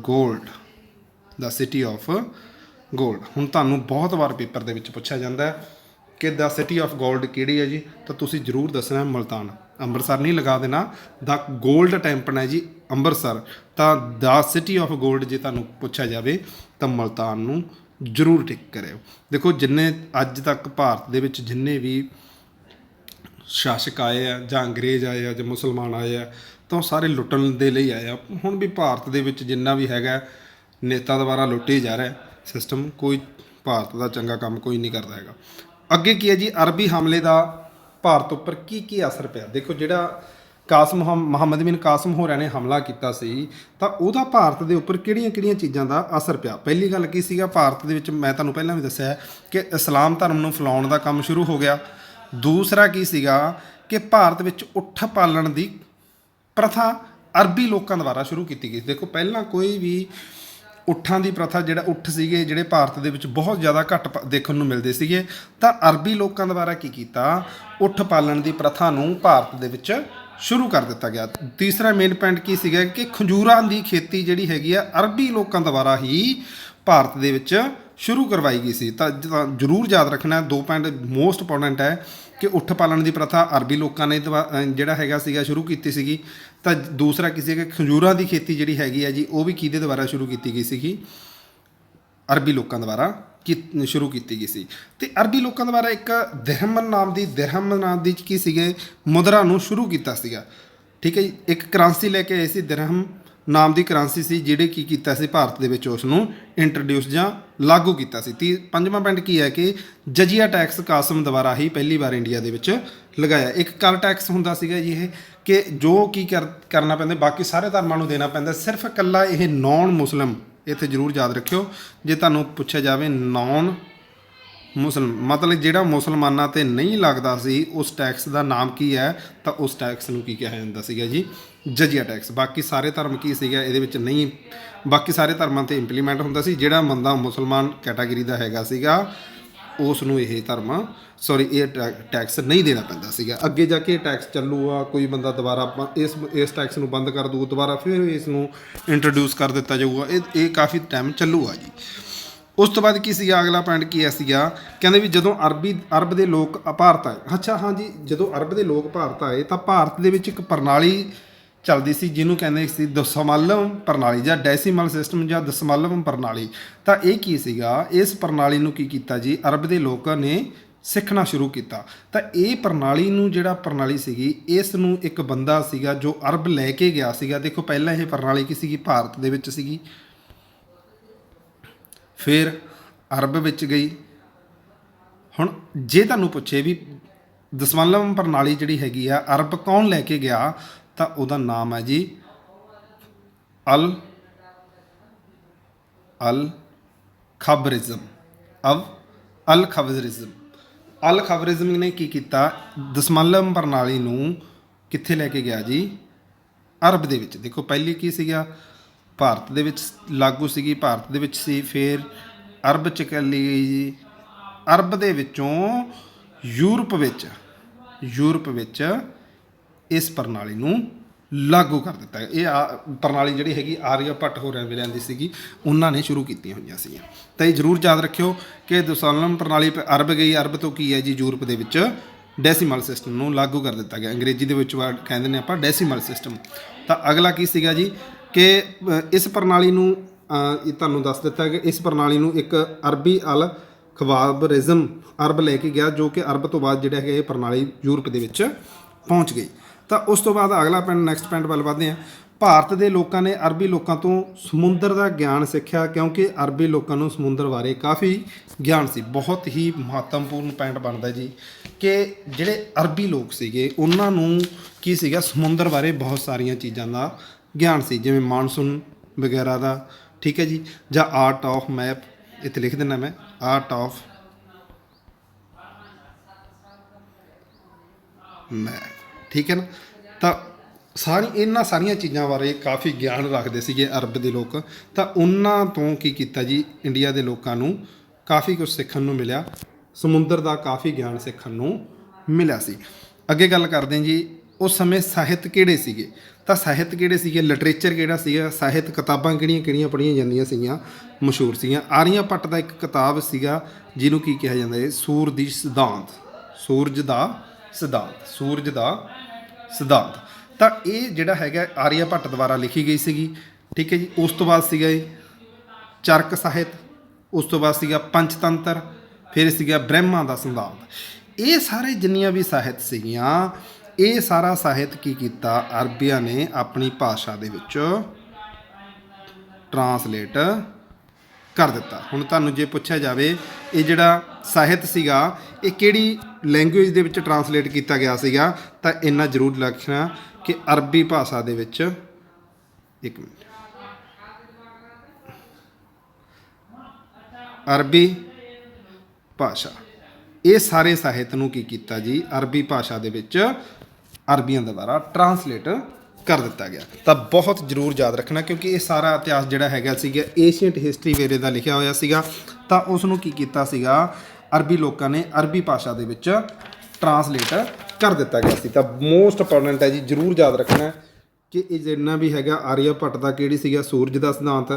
gold, the city of gold. ਹੁਣ ਤੁਹਾਨੂੰ ਬਹੁਤ ਵਾਰ ਪੇਪਰ ਦੇ ਵਿੱਚ ਪੁੱਛਿਆ ਜਾਂਦਾ ਹੈ ਕਿ ਦ ਸਿਟੀ ਆਫ ਗੋਲਡ ਕਿਹੜੀ ਹੈ ਜੀ, ਤਾਂ ਤੁਸੀਂ ਜ਼ਰੂਰ ਦੱਸਣਾ ਮੁਲਤਾਨ। ਅੰਮ੍ਰਿਤਸਰ ਨਹੀਂ ਲਗਾ ਦੇਣਾ, ਦ ਗੋਲਡ ਟੈਂਪਲ ਹੈ ਜੀ ਅੰਮ੍ਰਿਤਸਰ। ਤਾਂ ਦ ਸਿਟੀ ਆਫ ਗੋਲਡ ਜੇ ਤੁਹਾਨੂੰ ਪੁੱਛਿਆ ਜਾਵੇ ਤਾਂ ਮੁਲਤਾਨ ਨੂੰ ਜ਼ਰੂਰ ਟਿਕ ਕਰਿਓ। ਦੇਖੋ ਜਿੰਨੇ ਅੱਜ ਤੱਕ ਭਾਰਤ ਦੇ ਵਿੱਚ ਜਿੰਨੇ ਵੀ ਸ਼ਾਸਕ ਆਏ ਆ ਜਾਂ ਅੰਗਰੇਜ਼ ਆਏ ਆ ਜਾਂ ਮੁਸਲਮਾਨ ਆਏ ਆ ਤਾਂ ਉਹ ਸਾਰੇ ਲੁੱਟਣ ਦੇ ਲਈ ਆਏ ਆ। ਹੁਣ ਵੀ ਭਾਰਤ ਦੇ ਵਿੱਚ ਜਿੰਨਾ ਵੀ ਹੈਗਾ ਨੇਤਾ ਦੁਆਰਾ ਲੁੱਟੇ ਜਾ ਰਿਹਾ ਸਿਸਟਮ, ਕੋਈ ਭਾਰਤ ਦਾ ਚੰਗਾ ਕੰਮ ਕੋਈ ਨਹੀਂ ਕਰਦਾ ਹੈਗਾ। ਅੱਗੇ ਕੀ ਹੈ ਜੀ, ਅਰਬੀ ਹਮਲੇ ਦਾ ਭਾਰਤ ਉੱਪਰ ਕੀ ਕੀ ਅਸਰ ਪਿਆ। ਦੇਖੋ ਜਿਹੜਾ ਮੁਹੰਮਦ ਬਿਨ ਕਾਸਿਮ ਹੋਰਾਂ ਨੇ ਹਮਲਾ ਕੀਤਾ ਸੀ ਤਾਂ ਉਹਦਾ ਭਾਰਤ ਦੇ ਉੱਪਰ ਕਿਹੜੀਆਂ ਕਿਹੜੀਆਂ ਚੀਜ਼ਾਂ ਦਾ ਅਸਰ ਪਿਆ। ਪਹਿਲੀ ਗੱਲ ਕੀ ਸੀਗਾ, ਭਾਰਤ ਦੇ ਵਿੱਚ ਮੈਂ ਤੁਹਾਨੂੰ ਪਹਿਲਾਂ ਵੀ ਦੱਸਿਆ ਕਿ ਇਸਲਾਮ ਧਰਮ ਨੂੰ ਫੈਲਾਉਣ ਦਾ ਕੰਮ ਸ਼ੁਰੂ ਹੋ ਗਿਆ। ਦੂਸਰਾ ਕੀ ਸੀਗਾ ਕਿ ਭਾਰਤ ਵਿੱਚ ਉੱਠ ਪਾਲਣ ਦੀ ਪ੍ਰਥਾ ਅਰਬੀ ਲੋਕਾਂ ਦੁਆਰਾ ਸ਼ੁਰੂ ਕੀਤੀ ਗਈ। ਦੇਖੋ ਪਹਿਲਾਂ ਕੋਈ ਵੀ ਉੱਠਾਂ ਦੀ ਪ੍ਰਥਾ, ਜਿਹੜਾ ਉੱਠ ਸੀਗੇ ਜਿਹੜੇ ਭਾਰਤ ਦੇ ਵਿੱਚ ਬਹੁਤ ਜ਼ਿਆਦਾ ਘੱਟ ਦੇਖਣ ਨੂੰ ਮਿਲਦੇ ਸੀਗੇ, ਤਾਂ ਅਰਬੀ ਲੋਕਾਂ ਦੁਆਰਾ ਕੀ ਕੀਤਾ, ਉੱਠ ਪਾਲਣ ਦੀ ਪ੍ਰਥਾ ਨੂੰ ਭਾਰਤ ਦੇ ਵਿੱਚ ਸ਼ੁਰੂ ਕਰ ਦਿੱਤਾ ਗਿਆ। ਤੀਸਰਾ ਮੇਨ ਪੁਆਇੰਟ ਕੀ ਸੀਗਾ ਕਿ ਖੰਜੂਰਾਂ ਦੀ ਖੇਤੀ ਜਿਹੜੀ ਹੈਗੀ ਆ ਅਰਬੀ ਲੋਕਾਂ ਦੁਆਰਾ ਹੀ ਭਾਰਤ ਦੇ ਵਿੱਚ ਸ਼ੁਰੂ ਕਰਵਾਈ ਗਈ ਸੀ। ਤਾਂ ਜ਼ਰੂਰ ਯਾਦ ਰੱਖਣਾ, ਦੋ ਪੁਆਇੰਟ ਮੋਸਟ ਇੰਪੋਰਟੈਂਟ ਹੈ ਕਿ ਉੱਠ ਪਾਲਣ ਦੀ ਪ੍ਰਥਾ ਅਰਬੀ ਲੋਕਾਂ ਨੇ ਜਿਹੜਾ ਹੈਗਾ ਸੀਗਾ ਸ਼ੁਰੂ ਕੀਤੀ ਸੀਗੀ। ਤਾਂ ਦੂਸਰਾ ਕੀ ਸੀਗਾ, ਖੰਜੂਰਾਂ ਦੀ ਖੇਤੀ ਜਿਹੜੀ ਹੈਗੀ ਹੈ ਜੀ ਉਹ ਵੀ ਕਿਹਦੇ ਦੁਆਰਾ ਸ਼ੁਰੂ ਕੀਤੀ ਗਈ ਸੀਗੀ, ਅਰਬੀ ਲੋਕਾਂ ਦੁਆਰਾ ਸ਼ੁਰੂ ਕੀਤੀ ਗਈ ਸੀ। ਤੇ ਅਰਬੀ ਲੋਕਾਂ ਦੁਆਰਾ ਇੱਕ ਦਿਰਹਮ ਨਾਮ ਦੀ ਕੀ ਸੀਗੇ ਮੁਦਰਾ ਨੂੰ ਸ਼ੁਰੂ ਕੀਤਾ ਸੀਗਾ। ਠੀਕ ਹੈ ਜੀ, ਇੱਕ ਕਰੰਸੀ ਲੈ ਕੇ ਆਏ ਸੀ, ਦਿਰਹਮ ਨਾਮ ਦੀ ਕਰੰਸੀ ਸੀ, ਜਿਹੜੇ ਕੀ ਕੀਤਾ ਸੀ ਭਾਰਤ ਦੇ ਵਿੱਚ ਉਸ ਨੂੰ ਇੰਟਰੋਡਿਊਸ ਜਾਂ ਲਾਗੂ ਕੀਤਾ ਸੀ। ਪੰਜਵਾਂ ਪੁਆਇੰਟ ਕੀ ਹੈ ਕਿ ਜਜੀਆ ਟੈਕਸ ਕਾਸਿਮ ਦੁਆਰਾ ਹੀ ਪਹਿਲੀ ਵਾਰ ਇੰਡੀਆ ਦੇ ਵਿੱਚ ਲਗਾਇਆ। ਇੱਕ ਕਰ ਟੈਕਸ ਹੁੰਦਾ ਸੀਗਾ ਜੀ ਇਹ ਕਿ ਜੋ ਕੀ ਕਰਨਾ ਪੈਂਦਾ, ਬਾਕੀ ਸਾਰੇ ਧਰਮਾਂ ਨੂੰ ਦੇਣਾ ਪੈਂਦਾ, ਸਿਰਫ ਇਕੱਲਾ ਇਹ ਨੌਨ ਮੁਸਲਿਮ, ਇੱਥੇ ਜ਼ਰੂਰ ਯਾਦ ਰੱਖਿਓ ਜੇ ਤੁਹਾਨੂੰ ਪੁੱਛਿਆ ਜਾਵੇ ਨੌਨ ਮੁਸਲਿਮ ਮਤਲਬ ਜਿਹੜਾ ਮੁਸਲਮਾਨਾਂ 'ਤੇ ਨਹੀਂ ਲੱਗਦਾ ਸੀ, ਉਸ ਟੈਕਸ ਦਾ ਨਾਮ ਕੀ ਹੈ, ਤਾਂ ਉਸ ਟੈਕਸ ਨੂੰ ਕੀ ਕਿਹਾ ਜਾਂਦਾ ਸੀਗਾ ਜੀ, ਜਜੀਆ ਟੈਕਸ। ਬਾਕੀ ਸਾਰੇ ਧਰਮ ਕੀ ਸੀਗਾ ਇਹਦੇ ਵਿੱਚ ਨਹੀਂ, ਬਾਕੀ ਸਾਰੇ ਧਰਮਾਂ 'ਤੇ ਇੰਪਲੀਮੈਂਟ ਹੁੰਦਾ ਸੀ। ਜਿਹੜਾ ਬੰਦਾ ਮੁਸਲਮਾਨ ਕੈਟਾਗਰੀ ਦਾ ਹੈਗਾ ਸੀਗਾ ਉਸ ਨੂੰ ਇਹ ਟੈਕਸ ਨਹੀਂ ਦੇਣਾ ਪੈਂਦਾ ਸੀਗਾ। ਅੱਗੇ ਜਾ ਕੇ ਟੈਕਸ ਚੱਲੂਗਾ, ਕੋਈ ਬੰਦਾ ਦੁਬਾਰਾ ਇਸ ਟੈਕਸ ਨੂੰ ਬੰਦ ਕਰ ਦੂ, ਦੁਬਾਰਾ ਫਿਰ ਇਸ ਨੂੰ ਇੰਟਰੋਡਿਊਸ ਕਰ ਦਿੱਤਾ ਜਾਊਗਾ। ਇਹ ਕਾਫੀ ਟਾਈਮ ਚੱਲੂਗਾ ਜੀ। ਉਸ ਤੋਂ ਬਾਅਦ ਕੀ ਸੀਗਾ, ਅਗਲਾ ਪੁਆਇੰਟ ਕੀ ਸੀਗਾ, ਕਹਿੰਦੇ ਵੀ ਜਦੋਂ ਅਰਬ ਦੇ ਲੋਕ ਭਾਰਤ ਆਏ। ਅੱਛਾ ਹਾਂ ਜੀ, ਜਦੋਂ ਅਰਬ ਦੇ ਲੋਕ ਭਾਰਤ ਆਏ ਤਾਂ ਭਾਰਤ ਦੇ ਵਿੱਚ ਇੱਕ ਪ੍ਰਣਾਲੀ ਚੱਲਦੀ ਸੀ ਜਿਹਨੂੰ ਕਹਿੰਦੇ ਸੀ ਦਸਮਲਵ ਪ੍ਰਣਾਲੀ ਜਾਂ ਡੈਸੀਮਲ ਸਿਸਟਮ ਜਾਂ ਦਸਮਲਵ ਪ੍ਰਣਾਲੀ। ਤਾਂ ਇਹ ਕੀ ਸੀਗਾ, ਇਸ ਪ੍ਰਣਾਲੀ ਨੂੰ ਕੀ ਕੀਤਾ ਜੀ, ਅਰਬ ਦੇ ਲੋਕਾਂ ਨੇ ਸਿੱਖਣਾ ਸ਼ੁਰੂ ਕੀਤਾ। ਤਾਂ ਇਹ ਪ੍ਰਣਾਲੀ ਸੀਗੀ, ਇਸ ਨੂੰ ਇੱਕ ਬੰਦਾ ਸੀਗਾ ਜੋ ਅਰਬ ਲੈ ਕੇ ਗਿਆ ਸੀਗਾ। ਦੇਖੋ ਪਹਿਲਾਂ ਇਹ ਪ੍ਰਣਾਲੀ ਕੀ ਸੀਗੀ, ਭਾਰਤ ਦੇ ਵਿੱਚ ਸੀਗੀ, ਫਿਰ ਅਰਬ ਵਿੱਚ ਗਈ। ਹੁਣ ਜੇ ਤੁਹਾਨੂੰ ਪੁੱਛੇ ਵੀ ਦਸਮਲਵ ਪ੍ਰਣਾਲੀ ਜਿਹੜੀ ਹੈਗੀ ਆ ਅਰਬ ਕੌਣ ਲੈ ਕੇ ਗਿਆ, ਤਾਂ ਉਹਦਾ ਨਾਮ ਹੈ ਜੀ ਅਲ ਖਬਰਿਜ਼ਮ। ਅਲ ਖਬਰਿਜ਼ਮ ਨੇ ਕੀ ਕੀਤਾ, ਦਸਮਲਵ ਪ੍ਰਣਾਲੀ ਨੂੰ ਕਿੱਥੇ ਲੈ ਕੇ ਗਿਆ ਜੀ, ਅਰਬ ਦੇ ਵਿੱਚ। ਦੇਖੋ ਪਹਿਲੀ ਕੀ ਸੀਗਾ, ਭਾਰਤ ਦੇ ਵਿੱਚ ਲਾਗੂ ਸੀਗੀ, ਭਾਰਤ ਦੇ ਵਿੱਚ ਸੀ, ਫਿਰ ਅਰਬ 'ਚ ਚੱਲੀ ਗਈ ਜੀ, ਅਰਬ ਦੇ ਵਿੱਚੋਂ ਯੂਰਪ ਵਿੱਚ ਇਸ ਪ੍ਰਣਾਲੀ ਨੂੰ ਲਾਗੂ ਕਰ ਦਿੱਤਾ। ਇਹ ਪ੍ਰਣਾਲੀ ਜਿਹੜੀ ਹੈਗੀ ਆਰੀਆ ਭੱਟ ਹੋਰਾਂ ਵੇਲਿਆਂ ਦੀ ਸੀਗੀ, ਉਹਨਾਂ ਨੇ ਸ਼ੁਰੂ ਕੀਤੀਆਂ ਹੋਈਆਂ ਸੀਗੀਆਂ। ਤਾਂ ਇਹ ਜ਼ਰੂਰ ਯਾਦ ਰੱਖਿਓ ਕਿ ਦਸਮਲਵ ਪ੍ਰਣਾਲੀ ਅਰਬ ਗਈ, ਅਰਬ ਤੋਂ ਕੀ ਹੈ ਜੀ ਯੂਰਪ ਦੇ ਵਿੱਚ ਡੈਸੀਮਲ ਸਿਸਟਮ ਨੂੰ ਲਾਗੂ ਕਰ ਦਿੱਤਾ ਗਿਆ। ਅੰਗਰੇਜ਼ੀ ਦੇ ਵਿੱਚ ਕਹਿੰਦੇ ਨੇ ਆਪਾਂ ਡੈਸੀਮਲ ਸਿਸਟਮ। ਤਾਂ ਅਗਲਾ ਕੀ ਸੀਗਾ ਜੀ ਕਿ ਇਸ ਪ੍ਰਣਾਲੀ ਨੂੰ ਤੁਹਾਨੂੰ ਦੱਸ ਦਿੱਤਾ ਕਿ ਇਸ ਪ੍ਰਣਾਲੀ ਨੂੰ ਇੱਕ ਅਰਬੀ ਅਲ ਖਵਾਬਰਿਜ਼ਮ ਅਰਬ ਲੈ ਕੇ ਗਿਆ, ਜੋ ਕਿ ਅਰਬ ਤੋਂ ਬਾਅਦ ਜਿਹੜਾ ਹੈਗਾ ਇਹ ਪ੍ਰਣਾਲੀ ਯੂਰਪ ਦੇ ਵਿੱਚ ਪਹੁੰਚ ਗਈ। ਤਾਂ ਉਸ ਤੋਂ ਬਾਅਦ ਅਗਲਾ ਪੁਆਇੰਟ, ਨੈਕਸਟ ਪੁਆਇੰਟ ਵੱਲ ਵਧਦੇ ਹਾਂ। ਭਾਰਤ ਦੇ ਲੋਕਾਂ ਨੇ ਅਰਬੀ ਲੋਕਾਂ ਤੋਂ ਸਮੁੰਦਰ ਦਾ ਗਿਆਨ ਸਿੱਖਿਆ, ਕਿਉਂਕਿ ਅਰਬੀ ਲੋਕਾਂ ਨੂੰ ਸਮੁੰਦਰ ਬਾਰੇ ਕਾਫੀ ਗਿਆਨ ਸੀ। ਬਹੁਤ ਹੀ ਮਹੱਤਵਪੂਰਨ ਪੁਆਇੰਟ ਬਣਦਾ ਜੀ ਕਿ ਜਿਹੜੇ ਅਰਬੀ ਲੋਕ ਸੀਗੇ ਉਹਨਾਂ ਨੂੰ ਕੀ ਸੀਗਾ, ਸਮੁੰਦਰ ਬਾਰੇ ਬਹੁਤ ਸਾਰੀਆਂ ਚੀਜ਼ਾਂ ਦਾ ਗਿਆਨ ਸੀ, ਜਿਵੇਂ ਮਾਨਸੂਨ ਵਗੈਰਾ ਦਾ, ਠੀਕ ਹੈ ਜੀ, ਜਾਂ ਆਰਟ ਆਫ ਮੈਪ, ਇੱਥੇ ਲਿਖ ਦਿੰਦਾ ਮੈਂ, ਆਰਟ ਆਫ ਮੈਪ, ਠੀਕ ਹੈ ਨਾ। ਤਾਂ ਇਹਨਾਂ ਸਾਰੀਆਂ ਚੀਜ਼ਾਂ ਬਾਰੇ ਕਾਫੀ ਗਿਆਨ ਰੱਖਦੇ ਸੀਗੇ ਅਰਬ ਦੇ ਲੋਕ। ਤਾਂ ਉਹਨਾਂ ਤੋਂ ਕੀ ਕੀਤਾ ਜੀ, ਇੰਡੀਆ ਦੇ ਲੋਕਾਂ ਨੂੰ ਕਾਫੀ ਕੁਝ ਸਿੱਖਣ ਨੂੰ ਮਿਲਿਆ, ਸਮੁੰਦਰ ਦਾ ਕਾਫੀ ਗਿਆਨ ਸਿੱਖਣ ਨੂੰ ਮਿਲਿਆ ਸੀ। ਅੱਗੇ ਗੱਲ ਕਰਦੇ ਹਾਂ ਜੀ ਉਸ ਸਮੇਂ ਸਾਹਿਤ ਕਿਹੜੇ ਸੀਗੇ, ਤਾਂ ਸਾਹਿਤ ਕਿਹੜੇ ਸੀਗੇ, ਲਿਟਰੇਚਰ ਕਿਹੜਾ ਸੀਗਾ, ਸਾਹਿਤ ਕਿਤਾਬਾਂ ਕਿਹੜੀਆਂ ਕਿਹੜੀਆਂ ਪੜ੍ਹੀਆਂ ਜਾਂਦੀਆਂ ਸੀਗੀਆਂ, ਮਸ਼ਹੂਰ ਸੀਗੀਆਂ। ਆਰੀਆ ਭੱਟ ਦਾ ਇੱਕ ਕਿਤਾਬ ਸੀਗਾ ਜਿਹਨੂੰ ਕੀ ਕਿਹਾ ਜਾਂਦਾ ਹੈ, ਸੂਰਜ ਦਾ ਸਿਧਾਂਤ। ਤਾਂ ਇਹ ਜਿਹੜਾ ਹੈਗਾ ਆਰੀਆ ਭੱਟ ਦੁਆਰਾ ਲਿਖੀ ਗਈ ਸੀਗੀ, ਠੀਕ ਹੈ ਜੀ। ਉਸ ਤੋਂ ਬਾਅਦ ਸੀਗਾ ਇਹ ਚਰਕ ਸਾਹਿਤ, ਉਸ ਤੋਂ ਬਾਅਦ ਸੀਗਾ ਪੰਚਤੰਤਰ, ਫਿਰ ਸੀਗਾ ਬ੍ਰਹਮਾ ਦਾ ਸਿਧਾਂਤ। ਇਹ ਸਾਰੇ ਜਿੰਨੀਆਂ ਵੀ ਸਾਹਿਤ ਸੀਗੀਆਂ, ਇਹ ਸਾਰਾ ਸਾਹਿਤ ਕੀ ਕੀਤਾ, ਅਰਬੀਆਂ ਨੇ ਆਪਣੀ ਭਾਸ਼ਾ ਦੇ ਵਿੱਚ ਟਰਾਂਸਲੇਟ ਕਰ ਦਿੱਤਾ। ਹੁਣ ਤੁਹਾਨੂੰ ਜੇ ਪੁੱਛਿਆ ਜਾਵੇ ਇਹ ਜਿਹੜਾ ਸਾਹਿਤ ਸੀਗਾ ਇਹ ਕਿਹੜੀ ਲੈਂਗੁਏਜ ਦੇ ਵਿੱਚ ਟਰਾਂਸਲੇਟ ਕੀਤਾ ਗਿਆ ਸੀਗਾ, ਤਾਂ ਇੰਨਾ ਜ਼ਰੂਰ ਲਿਖਣਾ ਕਿ ਅਰਬੀ ਭਾਸ਼ਾ ਦੇ ਵਿੱਚ, ਇੱਕ ਮਿੰਟ, ਅਰਬੀ ਭਾਸ਼ਾ। ਇਹ ਸਾਰੇ ਸਾਹਿਤ ਨੂੰ ਕੀ ਕੀਤਾ ਜੀ, ਅਰਬੀ ਭਾਸ਼ਾ ਦੇ ਵਿੱਚ ਅਰਬੀਆਂ ਦੇ ਦੁਆਰਾ ਟਰਾਂਸਲੇਟ ਕਰ ਦਿੱਤਾ ਗਿਆ। ਤਾਂ ਬਹੁਤ ਜ਼ਰੂਰ ਯਾਦ ਰੱਖਣਾ, ਕਿਉਂਕਿ ਇਹ ਸਾਰਾ ਇਤਿਹਾਸ ਜਿਹੜਾ ਹੈਗਾ ਸੀਗਾ ਏਸ਼ੀਅੰਟ ਹਿਸਟਰੀ ਵੇਲੇ ਦਾ ਲਿਖਿਆ ਹੋਇਆ ਸੀਗਾ। ਤਾਂ ਉਸ ਨੂੰ ਕੀ ਕੀਤਾ ਸੀਗਾ, ਅਰਬੀ ਲੋਕਾਂ ਨੇ ਅਰਬੀ ਭਾਸ਼ਾ ਦੇ ਵਿੱਚ ਟਰਾਂਸਲੇਟ ਕਰ ਦਿੱਤਾ ਗਿਆ ਸੀ। ਤਾਂ ਮੋਸਟ ਇੰਪੋਰਟੈਂਟ ਹੈ ਜੀ, ਜ਼ਰੂਰ ਯਾਦ ਰੱਖਣਾ ਕਿ ਇਹ ਜਿੰਨਾ ਵੀ ਹੈਗਾ ਆਰੀਆ ਭੱਟ ਦਾ ਕਿਹੜੀ ਸੀਗਾ, ਸੂਰਜ ਦਾ ਸਿਧਾਂਤ,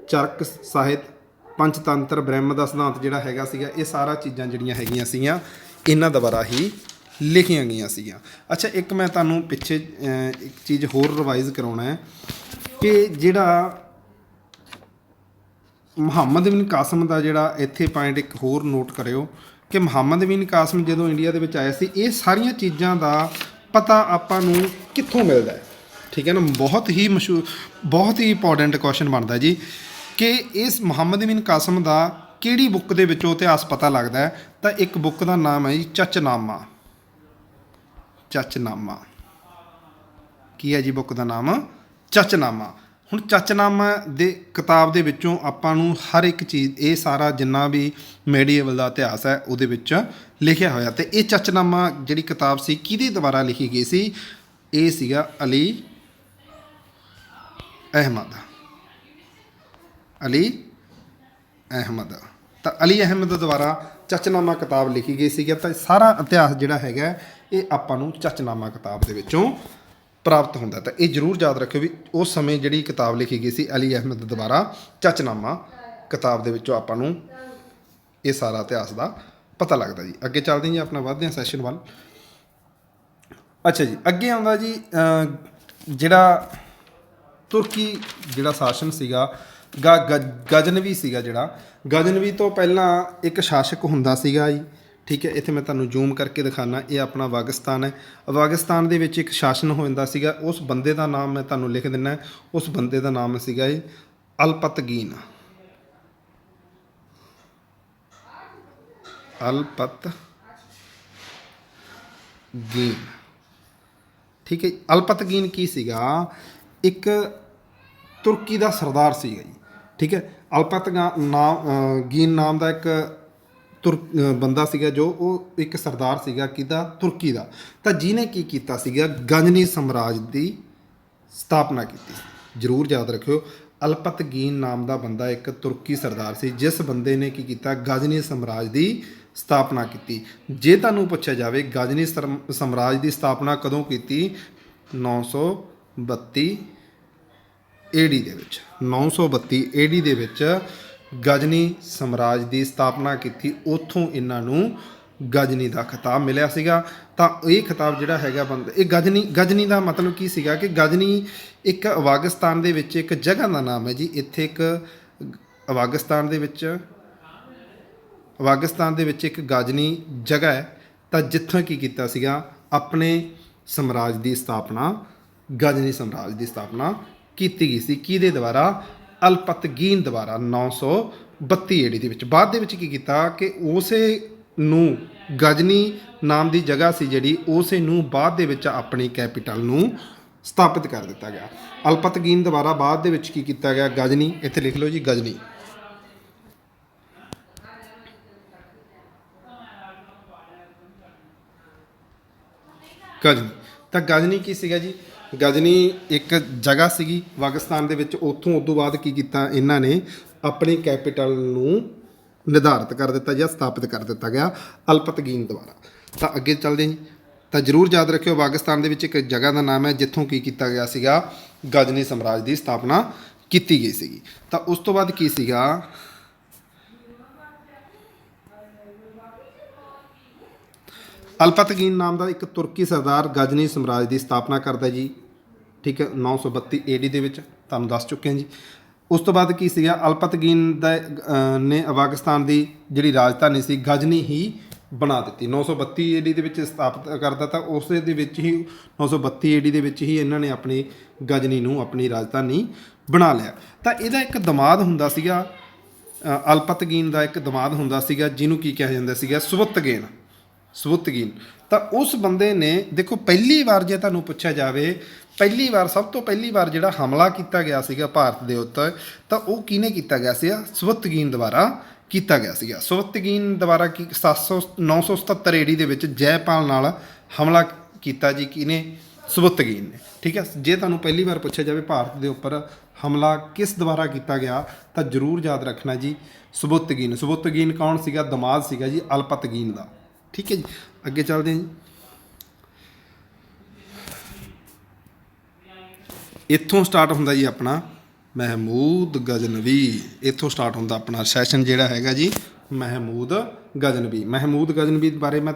ਚਰਕ ਸਾਹਿਤ, ਪੰਚਤੰਤਰ, ਬ੍ਰਹਮ ਦਾ ਸਿਧਾਂਤ ਜਿਹੜਾ ਹੈਗਾ ਸੀਗਾ, ਇਹ ਸਾਰਾ ਚੀਜ਼ਾਂ ਜਿਹੜੀਆਂ ਹੈਗੀਆਂ ਸੀਗੀਆਂ ਇਹਨਾਂ ਦੁਆਰਾ ਹੀ ਲਿਖੀਆਂ ਗਈਆਂ ਸੀਗੀਆਂ। ਅੱਛਾ, ਇੱਕ ਮੈਂ ਤੁਹਾਨੂੰ ਪਿੱਛੇ ਇੱਕ ਚੀਜ਼ ਹੋਰ ਰਿਵਾਈਜ਼ ਕਰਾਉਣਾ ਹੈ ਕਿ ਜਿਹੜਾ ਮੁਹੰਮਦ ਬਿਨ ਕਾਸਿਮ ਦਾ ਜਿਹੜਾ ਇੱਥੇ ਪੁਆਇੰਟ ਇੱਕ ਹੋਰ ਨੋਟ ਕਰਿਓ ਕਿ ਮੁਹੰਮਦ ਬਿਨ ਕਾਸਿਮ ਜਦੋਂ ਇੰਡੀਆ ਦੇ ਵਿੱਚ ਆਇਆ ਸੀ, ਇਹ ਸਾਰੀਆਂ ਚੀਜ਼ਾਂ ਦਾ ਪਤਾ ਆਪਾਂ ਨੂੰ ਕਿੱਥੋਂ ਮਿਲਦਾ ਹੈ, ਠੀਕ ਹੈ ਨਾ। ਬਹੁਤ ਹੀ ਮਸ਼ਹੂਰ, ਬਹੁਤ ਹੀ ਇੰਪੋਰਟੈਂਟ ਕੁਐਸਚਨ ਬਣਦਾ ਜੀ ਕਿ ਇਸ ਮੁਹੰਮਦ ਬਿਨ ਕਾਸਿਮ ਦਾ ਕਿਹੜੀ ਬੁੱਕ ਦੇ ਵਿੱਚੋਂ ਇਤਿਹਾਸ ਪਤਾ ਲੱਗਦਾ ਹੈ। ਤਾਂ ਇੱਕ ਬੁੱਕ ਦਾ ਨਾਮ ਹੈ ਜੀ ਚਚਨਾਮਾ। ਕੀ ਹੈ ਜੀ ਬੁੱਕ ਦਾ ਨਾਮ, ਚਚਨਾਮਾ। ਹੁਣ ਚਚਨਾਮਾ ਦੇ ਕਿਤਾਬ ਦੇ ਵਿੱਚੋਂ ਆਪਾਂ ਨੂੰ ਹਰ ਇੱਕ ਚੀਜ਼, ਇਹ ਸਾਰਾ ਜਿੰਨਾ ਵੀ ਮੈਡੀਏਵਲ ਦਾ ਇਤਿਹਾਸ ਹੈ ਉਹਦੇ ਵਿੱਚ ਲਿਖਿਆ ਹੋਇਆ। ਤੇ ਇਹ ਚਚਨਾਮਾ ਜਿਹੜੀ ਕਿਤਾਬ ਸੀ ਕਿਹਦੇ ਦੁਆਰਾ ਲਿਖੀ ਗਈ ਸੀ, ਇਹ ਸੀਗਾ ਅਲੀ ਅਹਿਮਦ। ਤਾਂ ਅਲੀ ਅਹਿਮਦ ਦੁਆਰਾ ਚਚਨਾਮਾ ਕਿਤਾਬ ਲਿਖੀ ਗਈ ਸੀਗੀ। ਤਾਂ ਸਾਰਾ ਇਤਿਹਾਸ ਜਿਹੜਾ ਹੈਗਾ ਇਹ ਆਪਾਂ ਨੂੰ ਚਚਨਾਮਾ ਕਿਤਾਬ ਦੇ ਵਿੱਚੋਂ ਪ੍ਰਾਪਤ ਹੁੰਦਾ। ਤਾਂ ਇਹ ਜ਼ਰੂਰ ਯਾਦ ਰੱਖਿਓ ਵੀ ਉਸ ਸਮੇਂ ਜਿਹੜੀ ਕਿਤਾਬ ਲਿਖੀ ਗਈ ਸੀ ਅਲੀ ਅਹਿਮਦ ਦੁਆਰਾ ਚਚਨਾਮਾ ਕਿਤਾਬ ਦੇ ਵਿੱਚੋਂ ਆਪਾਂ ਨੂੰ ਇਹ ਸਾਰਾ ਇਤਿਹਾਸ ਦਾ ਪਤਾ ਲੱਗਦਾ ਜੀ। ਅੱਗੇ ਚੱਲਦੇ ਜੀ, ਆਪਣਾ ਵਧਦੇ ਹਾਂ ਸੈਸ਼ਨ ਵੱਲ। ਅੱਛਾ ਜੀ, ਅੱਗੇ ਆਉਂਦਾ ਜੀ ਜਿਹੜਾ ਤੁਰਕੀ ਜਿਹੜਾ ਸ਼ਾਸਨ ਸੀਗਾ, ਗਜ਼ਨਵੀ ਸੀਗਾ। ਜਿਹੜਾ ਗਜ਼ਨਵੀ ਤੋਂ ਪਹਿਲਾਂ ਇੱਕ ਸ਼ਾਸਕ ਹੁੰਦਾ ਸੀਗਾ ਜੀ, ਠੀਕ ਹੈ। ਇੱਥੇ ਮੈਂ ਤੁਹਾਨੂੰ ਜ਼ੂਮ ਕਰਕੇ ਦਿਖਾਉਣਾ, ਇਹ ਆਪਣਾ ਅਫਗਾਨਿਸਤਾਨ ਹੈ। ਅਫਗਾਨਿਸਤਾਨ ਦੇ ਵਿੱਚ ਇੱਕ ਸ਼ਾਸਨ ਹੁੰਦਾ ਸੀਗਾ, ਉਸ ਬੰਦੇ ਦਾ ਨਾਮ ਮੈਂ ਤੁਹਾਨੂੰ ਲਿਖ ਦਿੰਦਾ। ਉਸ ਬੰਦੇ ਦਾ ਨਾਮ ਸੀਗਾ ਜੀ ਅਲਪਤਗੀਨ। ਠੀਕ ਹੈ। ਅਲਪਤਗੀਨ ਕੀ ਸੀਗਾ, ਇੱਕ ਤੁਰਕੀ ਦਾ ਸਰਦਾਰ ਸੀਗਾ ਜੀ, ਠੀਕ ਹੈ। ਅਲਪਤਗੀਨ ਨਾਮ ਦਾ ਇੱਕ ਬੰਦਾ ਸੀਗਾ ਜੋ ਉਹ ਇੱਕ ਸਰਦਾਰ ਸੀਗਾ ਕਿਹਦਾ, ਤੁਰਕੀ ਦਾ। ਤਾਂ ਜਿਹਨੇ ਕੀ ਕੀਤਾ ਸੀਗਾ, ਗਜ਼ਨੀ ਸਾਮਰਾਜ ਦੀ ਸਥਾਪਨਾ ਕੀਤੀ। ਜ਼ਰੂਰ ਯਾਦ ਰੱਖਿਓ, ਅਲਪਤਗੀਨ ਨਾਮ ਦਾ ਬੰਦਾ ਇੱਕ ਤੁਰਕੀ ਸਰਦਾਰ ਸੀ ਜਿਸ ਬੰਦੇ ਨੇ ਕੀ ਕੀਤਾ, ਗਜ਼ਨੀ ਸਾਮਰਾਜ ਦੀ ਸਥਾਪਨਾ ਕੀਤੀ। ਜੇ ਤੁਹਾਨੂੰ ਪੁੱਛਿਆ ਜਾਵੇ ਗਜ਼ਨੀ ਸਾਮਰਾਜ ਦੀ ਸਥਾਪਨਾ ਕਦੋਂ ਕੀਤੀ, 932 ਏਡੀ ਦੇ ਵਿੱਚ। 932 ਏਡੀ ਦੇ ਵਿੱਚ ਗਜ਼ਨੀ ਸਾਮਰਾਜ ਦੀ ਸਥਾਪਨਾ ਕੀਤੀ। ਉੱਥੋਂ ਇਹਨਾਂ ਨੂੰ ਗਜ਼ਨੀ ਦਾ ਖਿਤਾਬ ਮਿਲਿਆ ਸੀਗਾ। ਤਾਂ ਇਹ ਖਿਤਾਬ ਜਿਹੜਾ ਹੈਗਾ ਇਹ ਗਜ਼ਨੀ ਦਾ ਮਤਲਬ ਕੀ ਸੀਗਾ ਕਿ ਗਜ਼ਨੀ ਇੱਕ ਅਫਗਾਨਿਸਤਾਨ ਦੇ ਵਿੱਚ ਇੱਕ ਜਗ੍ਹਾ ਦਾ ਨਾਮ ਹੈ ਜੀ। ਇੱਥੇ ਇੱਕ ਅਫਗਾਨਿਸਤਾਨ ਦੇ ਵਿੱਚ ਇੱਕ ਗਜ਼ਨੀ ਜਗ੍ਹਾ ਹੈ। ਤਾਂ ਜਿੱਥੋਂ ਕੀ ਕੀਤਾ ਸੀਗਾ, ਆਪਣੇ ਸਾਮਰਾਜ ਦੀ ਸਥਾਪਨਾ, ਗਜ਼ਨੀ ਸਾਮਰਾਜ ਦੀ ਸਥਾਪਨਾ ਕੀਤੀ ਗਈ ਸੀ। ਕਿਹਦੇ ਦੁਆਰਾ, ਅਲਪਤਗੀਨ ਦੁਆਰਾ 932 ਏਡੀ ਦੇ ਵਿੱਚ। ਬਾਅਦ ਦੇ ਵਿੱਚ ਕੀ ਕੀਤਾ ਕਿ ਉਸੇ ਨੂੰ ਗਜ਼ਨੀ ਨਾਮ ਦੀ ਜਗ੍ਹਾ ਸੀ ਜਿਹੜੀ, ਉਸੇ ਨੂੰ ਬਾਅਦ ਦੇ ਵਿੱਚ ਆਪਣੀ ਕੈਪੀਟਲ ਨੂੰ ਸਥਾਪਿਤ ਕਰ ਦਿੱਤਾ ਗਿਆ। ਅਲਪਤਗੀਨ ਦੁਆਰਾ ਬਾਅਦ ਦੇ ਵਿੱਚ ਕੀ ਕੀਤਾ ਗਿਆ, ਗਜ਼ਨੀ, ਇੱਥੇ ਲਿਖ ਲਓ ਜੀ ਗਜ਼ਨੀ। ਤਾਂ ਗਜ਼ਨੀ ਕੀ ਸੀਗਾ ਜੀ, ਗਜ਼ਨੀ ਇੱਕ ਜਗ੍ਹਾ ਸੀਗੀ ਅਫਗਾਨਿਸਤਾਨ ਦੇ ਵਿੱਚ। ਉੱਥੋਂ ਉਦੋਂ ਬਾਅਦ ਕੀ ਕੀਤਾ, ਇਹਨਾਂ ਨੇ ਆਪਣੀ ਕੈਪੀਟਲ ਨੂੰ ਨਿਰਧਾਰਿਤ ਕਰ ਦਿੱਤਾ ਜਾਂ ਸਥਾਪਿਤ ਕਰ ਦਿੱਤਾ ਗਿਆ ਅਲਪਤਗੀਨ ਦੁਆਰਾ। ਤਾਂ ਅੱਗੇ ਚੱਲਦੇ ਜੀ। ਤਾਂ ਜ਼ਰੂਰ ਯਾਦ ਰੱਖਿਓ ਪਾਕਿਸਤਾਨ ਦੇ ਵਿੱਚ ਇੱਕ ਜਗ੍ਹਾ ਦਾ ਨਾਮ ਹੈ ਜਿੱਥੋਂ ਕੀ ਕੀਤਾ ਗਿਆ ਸੀਗਾ, ਗਜ਼ਨੀ ਸਾਮਰਾਜ ਦੀ ਸਥਾਪਨਾ ਕੀਤੀ ਗਈ ਸੀਗੀ। ਤਾਂ ਉਸ ਤੋਂ ਬਾਅਦ ਕੀ ਸੀਗਾ, ਅਲਪਤਗੀਨ ਨਾਮ ਦਾ ਇੱਕ ਤੁਰਕੀ ਸਰਦਾਰ ਗਜ਼ਨੀ ਸਾਮਰਾਜ ਦੀ ਸਥਾਪਨਾ ਕਰਦਾ ਜੀ, ਠੀਕ ਹੈ, 932 ਏਡੀ ਦੇ ਵਿੱਚ, ਤੁਹਾਨੂੰ ਦੱਸ ਚੁੱਕੇ ਹਾਂ ਜੀ। ਉਸ ਤੋਂ ਬਾਅਦ ਕੀ ਸੀਗਾ, ਅਲਪਤਗੀਨ ਦਾ ਨੇ ਪਾਕਿਸਤਾਨ ਦੀ ਜਿਹੜੀ ਰਾਜਧਾਨੀ ਸੀ ਗਜ਼ਨੀ ਹੀ ਬਣਾ ਦਿੱਤੀ। 932 ਏਡੀ ਦੇ ਵਿੱਚ ਸਥਾਪਿਤ ਕਰਦਾ, ਤਾਂ ਉਸ ਦੇ ਵਿੱਚ ਹੀ 932 ਏਡੀ ਦੇ ਵਿੱਚ ਹੀ ਇਹਨਾਂ ਨੇ ਆਪਣੀ ਗਜ਼ਨੀ ਨੂੰ ਆਪਣੀ ਰਾਜਧਾਨੀ ਬਣਾ ਲਿਆ। ਤਾਂ ਇਹਦਾ ਇੱਕ ਦਮਾਦ ਹੁੰਦਾ ਸੀਗਾ, ਅਲਪਤਗੀਨ ਦਾ ਇੱਕ ਦਮਾਦ ਹੁੰਦਾ ਸੀਗਾ ਜਿਹਨੂੰ ਕੀ ਕਿਹਾ ਜਾਂਦਾ ਸੀਗਾ, ਸਬੁਤਗੀਨ। ਤਾਂ ਉਸ ਬੰਦੇ ਨੇ ਦੇਖੋ, ਪਹਿਲੀ ਵਾਰ ਜੇ ਤੁਹਾਨੂੰ ਪੁੱਛਿਆ ਜਾਵੇ, ਪਹਿਲੀ ਵਾਰ ਸਭ ਤੋਂ ਪਹਿਲੀ ਵਾਰ ਜਿਹੜਾ ਹਮਲਾ ਕੀਤਾ ਗਿਆ ਸੀਗਾ ਭਾਰਤ ਦੇ ਉੱਤੇ, ਤਾਂ ਉਹ ਕਿਹਨੇ ਕੀਤਾ ਗਿਆ ਸੀਗਾ, ਸਬੁਤਗੀਨ ਦੁਆਰਾ ਕੀਤਾ ਗਿਆ ਸੀਗਾ। ਸਬੁਤਗੀਨ ਦੁਆਰਾ ਕੀ 977 ਏਡੀ ਦੇ ਵਿੱਚ ਜੈਪਾਲ ਨਾਲ ਹਮਲਾ ਕੀਤਾ ਜੀ, ਕਿਹਨੇ, ਸਬੁਤਗੀਨ ਨੇ, ਠੀਕ ਹੈ। ਜੇ ਤੁਹਾਨੂੰ ਪਹਿਲੀ ਵਾਰ ਪੁੱਛਿਆ ਜਾਵੇ ਭਾਰਤ ਦੇ ਉੱਪਰ ਹਮਲਾ ਕਿਸ ਦੁਆਰਾ ਕੀਤਾ ਗਿਆ, ਤਾਂ ਜ਼ਰੂਰ ਯਾਦ ਰੱਖਣਾ ਜੀ, ਸਬੁਤਗੀਨ ਕੌਣ ਸੀਗਾ, ਦਮਾਦ ਸੀਗਾ ਜੀ ਅਲਪਤਗੀਨ ਦਾ, ਠੀਕ ਹੈ ਜੀ। ਅੱਗੇ ਚੱਲਦੇ ਹਾਂ ਜੀ। ਇੱਥੋਂ ਸਟਾਰਟ ਹੁੰਦਾ ਜੀ ਆਪਣਾ ਮਹਿਮੂਦ ਗਜ਼ਨਵੀ, ਇੱਥੋਂ ਸਟਾਰਟ ਹੁੰਦਾ ਆਪਣਾ ਸੈਸ਼ਨ ਜਿਹੜਾ ਹੈਗਾ ਜੀ ਮਹਿਮੂਦ ਗਜ਼ਨਵੀ ਬਾਰੇ ਮੈਂ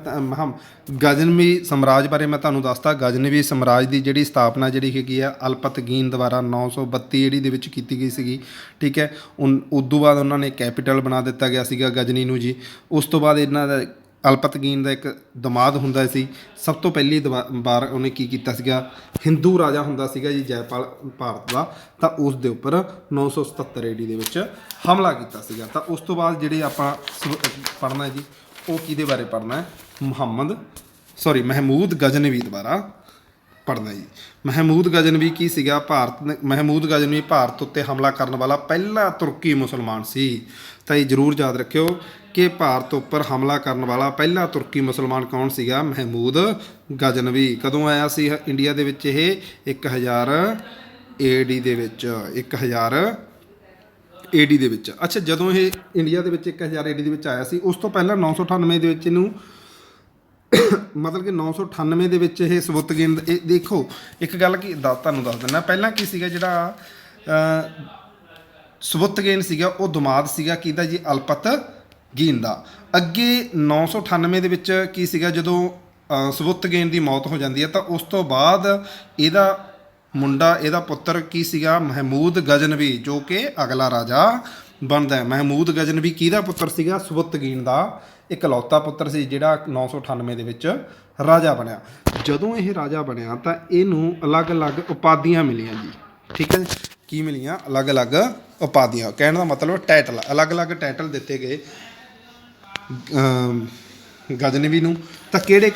ਗਜ਼ਨਵੀ ਸਾਮਰਾਜ ਬਾਰੇ ਮੈਂ ਤੁਹਾਨੂੰ ਦੱਸਤਾ। ਗਜ਼ਨਵੀ ਸਾਮਰਾਜ ਦੀ ਜਿਹੜੀ ਸਥਾਪਨਾ ਜਿਹੜੀ ਹੈਗੀ ਆ ਅਲਪਤਗੀਨ ਦੁਆਰਾ 932 ਏਡੀ ਦੇ ਵਿੱਚ ਕੀਤੀ ਗਈ ਸੀਗੀ, ਠੀਕ ਹੈ। ਉਦੋਂ ਬਾਅਦ ਉਹਨਾਂ ਨੇ ਕੈਪੀਟਲ ਬਣਾ ਦਿੱਤਾ ਗਿਆ ਸੀਗਾ ਗਜ਼ਨੀ ਨੂੰ ਜੀ। ਉਸ ਤੋਂ ਬਾਅਦ ਇਹਨਾਂ ਦਾ ਅਲਪਤਗੀਨ ਦਾ ਇੱਕ ਦਮਾਦ ਹੁੰਦਾ ਸੀ, ਸਭ ਤੋਂ ਪਹਿਲੀ ਵਾਰ ਉਹਨੇ ਕੀ ਕੀਤਾ ਸੀਗਾ, ਹਿੰਦੂ ਰਾਜਾ ਹੁੰਦਾ ਸੀਗਾ ਜੀ ਜੈਪਾਲ ਭਾਰਤ ਦਾ, ਤਾਂ ਉਸ ਦੇ ਉੱਪਰ 977 ਏਡੀ ਦੇ ਵਿੱਚ ਹਮਲਾ ਕੀਤਾ ਸੀਗਾ। ਤਾਂ ਉਸ ਤੋਂ ਬਾਅਦ ਜਿਹੜੇ ਆਪਾਂ ਪੜ੍ਹਨਾ ਜੀ, ਉਹ ਕਿਹਦੇ ਬਾਰੇ ਪੜ੍ਹਨਾ ਹੈ, ਮਹਿਮੂਦ ਗਜ਼ਨਵੀ ਦੁਆਰਾ ਪੜ੍ਹਨਾ ਜੀ। ਮਹਿਮੂਦ ਗਜ਼ਨਵੀ ਕੀ ਸੀਗਾ, ਮਹਿਮੂਦ ਗਜ਼ਨਵੀ ਭਾਰਤ ਉੱਤੇ ਹਮਲਾ ਕਰਨ ਵਾਲਾ ਪਹਿਲਾ ਤੁਰਕੀ ਮੁਸਲਮਾਨ ਸੀ। ਤਾਂ ਇਹ ਜ਼ਰੂਰ ਯਾਦ ਰੱਖਿਓ ਕਿ ਭਾਰਤ ਉੱਪਰ ਹਮਲਾ ਕਰਨ ਵਾਲਾ ਪਹਿਲਾ ਤੁਰਕੀ ਮੁਸਲਮਾਨ ਕੌਣ ਸੀਗਾ, ਮਹਿਮੂਦ ਗਜ਼ਨਵੀ। ਕਦੋਂ ਆਇਆ ਸੀ ਇੰਡੀਆ ਦੇ ਵਿੱਚ ਇਹ, 1000 ਏਡੀ ਦੇ ਵਿੱਚ, 1000 ਏਡੀ ਦੇ ਵਿੱਚ। ਅੱਛਾ, ਜਦੋਂ ਇਹ ਇੰਡੀਆ ਦੇ ਵਿੱਚ 1000 ਏਡੀ ਦੇ ਵਿੱਚ ਆਇਆ ਸੀ, ਉਸ ਤੋਂ ਪਹਿਲਾਂ 998 ਦੇ ਵਿੱਚ ਇਹਨੂੰ ਮਤਲਬ ਕਿ 998 ਦੇ ਵਿੱਚ ਇਹ ਸਬੁਤਗੀਨ, ਇਹ ਦੇਖੋ ਇੱਕ ਗੱਲ ਕੀ ਤੁਹਾਨੂੰ ਦੱਸ ਦਿੰਦਾ, ਪਹਿਲਾਂ ਕੀ ਸੀਗਾ, ਜਿਹੜਾ ਸਬੁਤਗੀਨ ਸੀਗਾ ਉਹ ਦਮਾਦ ਸੀਗਾ ਕਿਹਦਾ ਜੀ, ਅਲਪਤਗੀਨ ਦਾ। ਅੱਗੇ 998 ਦੇ ਵਿੱਚ ਕੀ ਸੀਗਾ, ਜਦੋਂ ਸਬੁਤਗੀਨ ਦੀ ਮੌਤ ਹੋ ਜਾਂਦੀ ਹੈ, ਤਾਂ ਉਸ ਤੋਂ ਬਾਅਦ ਇਹਦਾ ਮੁੰਡਾ, ਇਹਦਾ ਪੁੱਤਰ ਕੀ ਸੀਗਾ, ਮਹਿਮੂਦ ਗਜ਼ਨਵੀ, ਜੋ ਕਿ ਅਗਲਾ ਰਾਜਾ ਬਣਦਾ ਹੈ। ਮਹਿਮੂਦ ਗਜ਼ਨਵੀ ਕਿਹਦਾ ਪੁੱਤਰ ਸੀਗਾ, ਸਬੁਤਗੀਨ ਦਾ ਇਕਲੌਤਾ ਪੁੱਤਰ ਸੀ ਜਿਹੜਾ 998 ਦੇ ਵਿੱਚ ਰਾਜਾ ਬਣਿਆ। ਜਦੋਂ ਇਹ ਰਾਜਾ ਬਣਿਆ ਤਾਂ ਇਹਨੂੰ ਅਲੱਗ-ਅਲੱਗ ਉਪਾਧੀਆਂ ਮਿਲੀਆਂ ਜੀ, ਠੀਕ ਹੈ। ਕੀ ਮਿਲੀਆਂ, ਅਲੱਗ-ਅਲੱਗ ਉਪਾਧੀਆਂ, ਕਹਿਣ ਦਾ ਮਤਲਬ ਟਾਈਟਲ, ਅਲੱਗ-ਅਲੱਗ ਟਾਈਟਲ ਦਿੱਤੇ ਗਏ ਗਜ਼ਨਵੀ ਨੂੰ। ਤਾਂ ਕਿਹੜੇ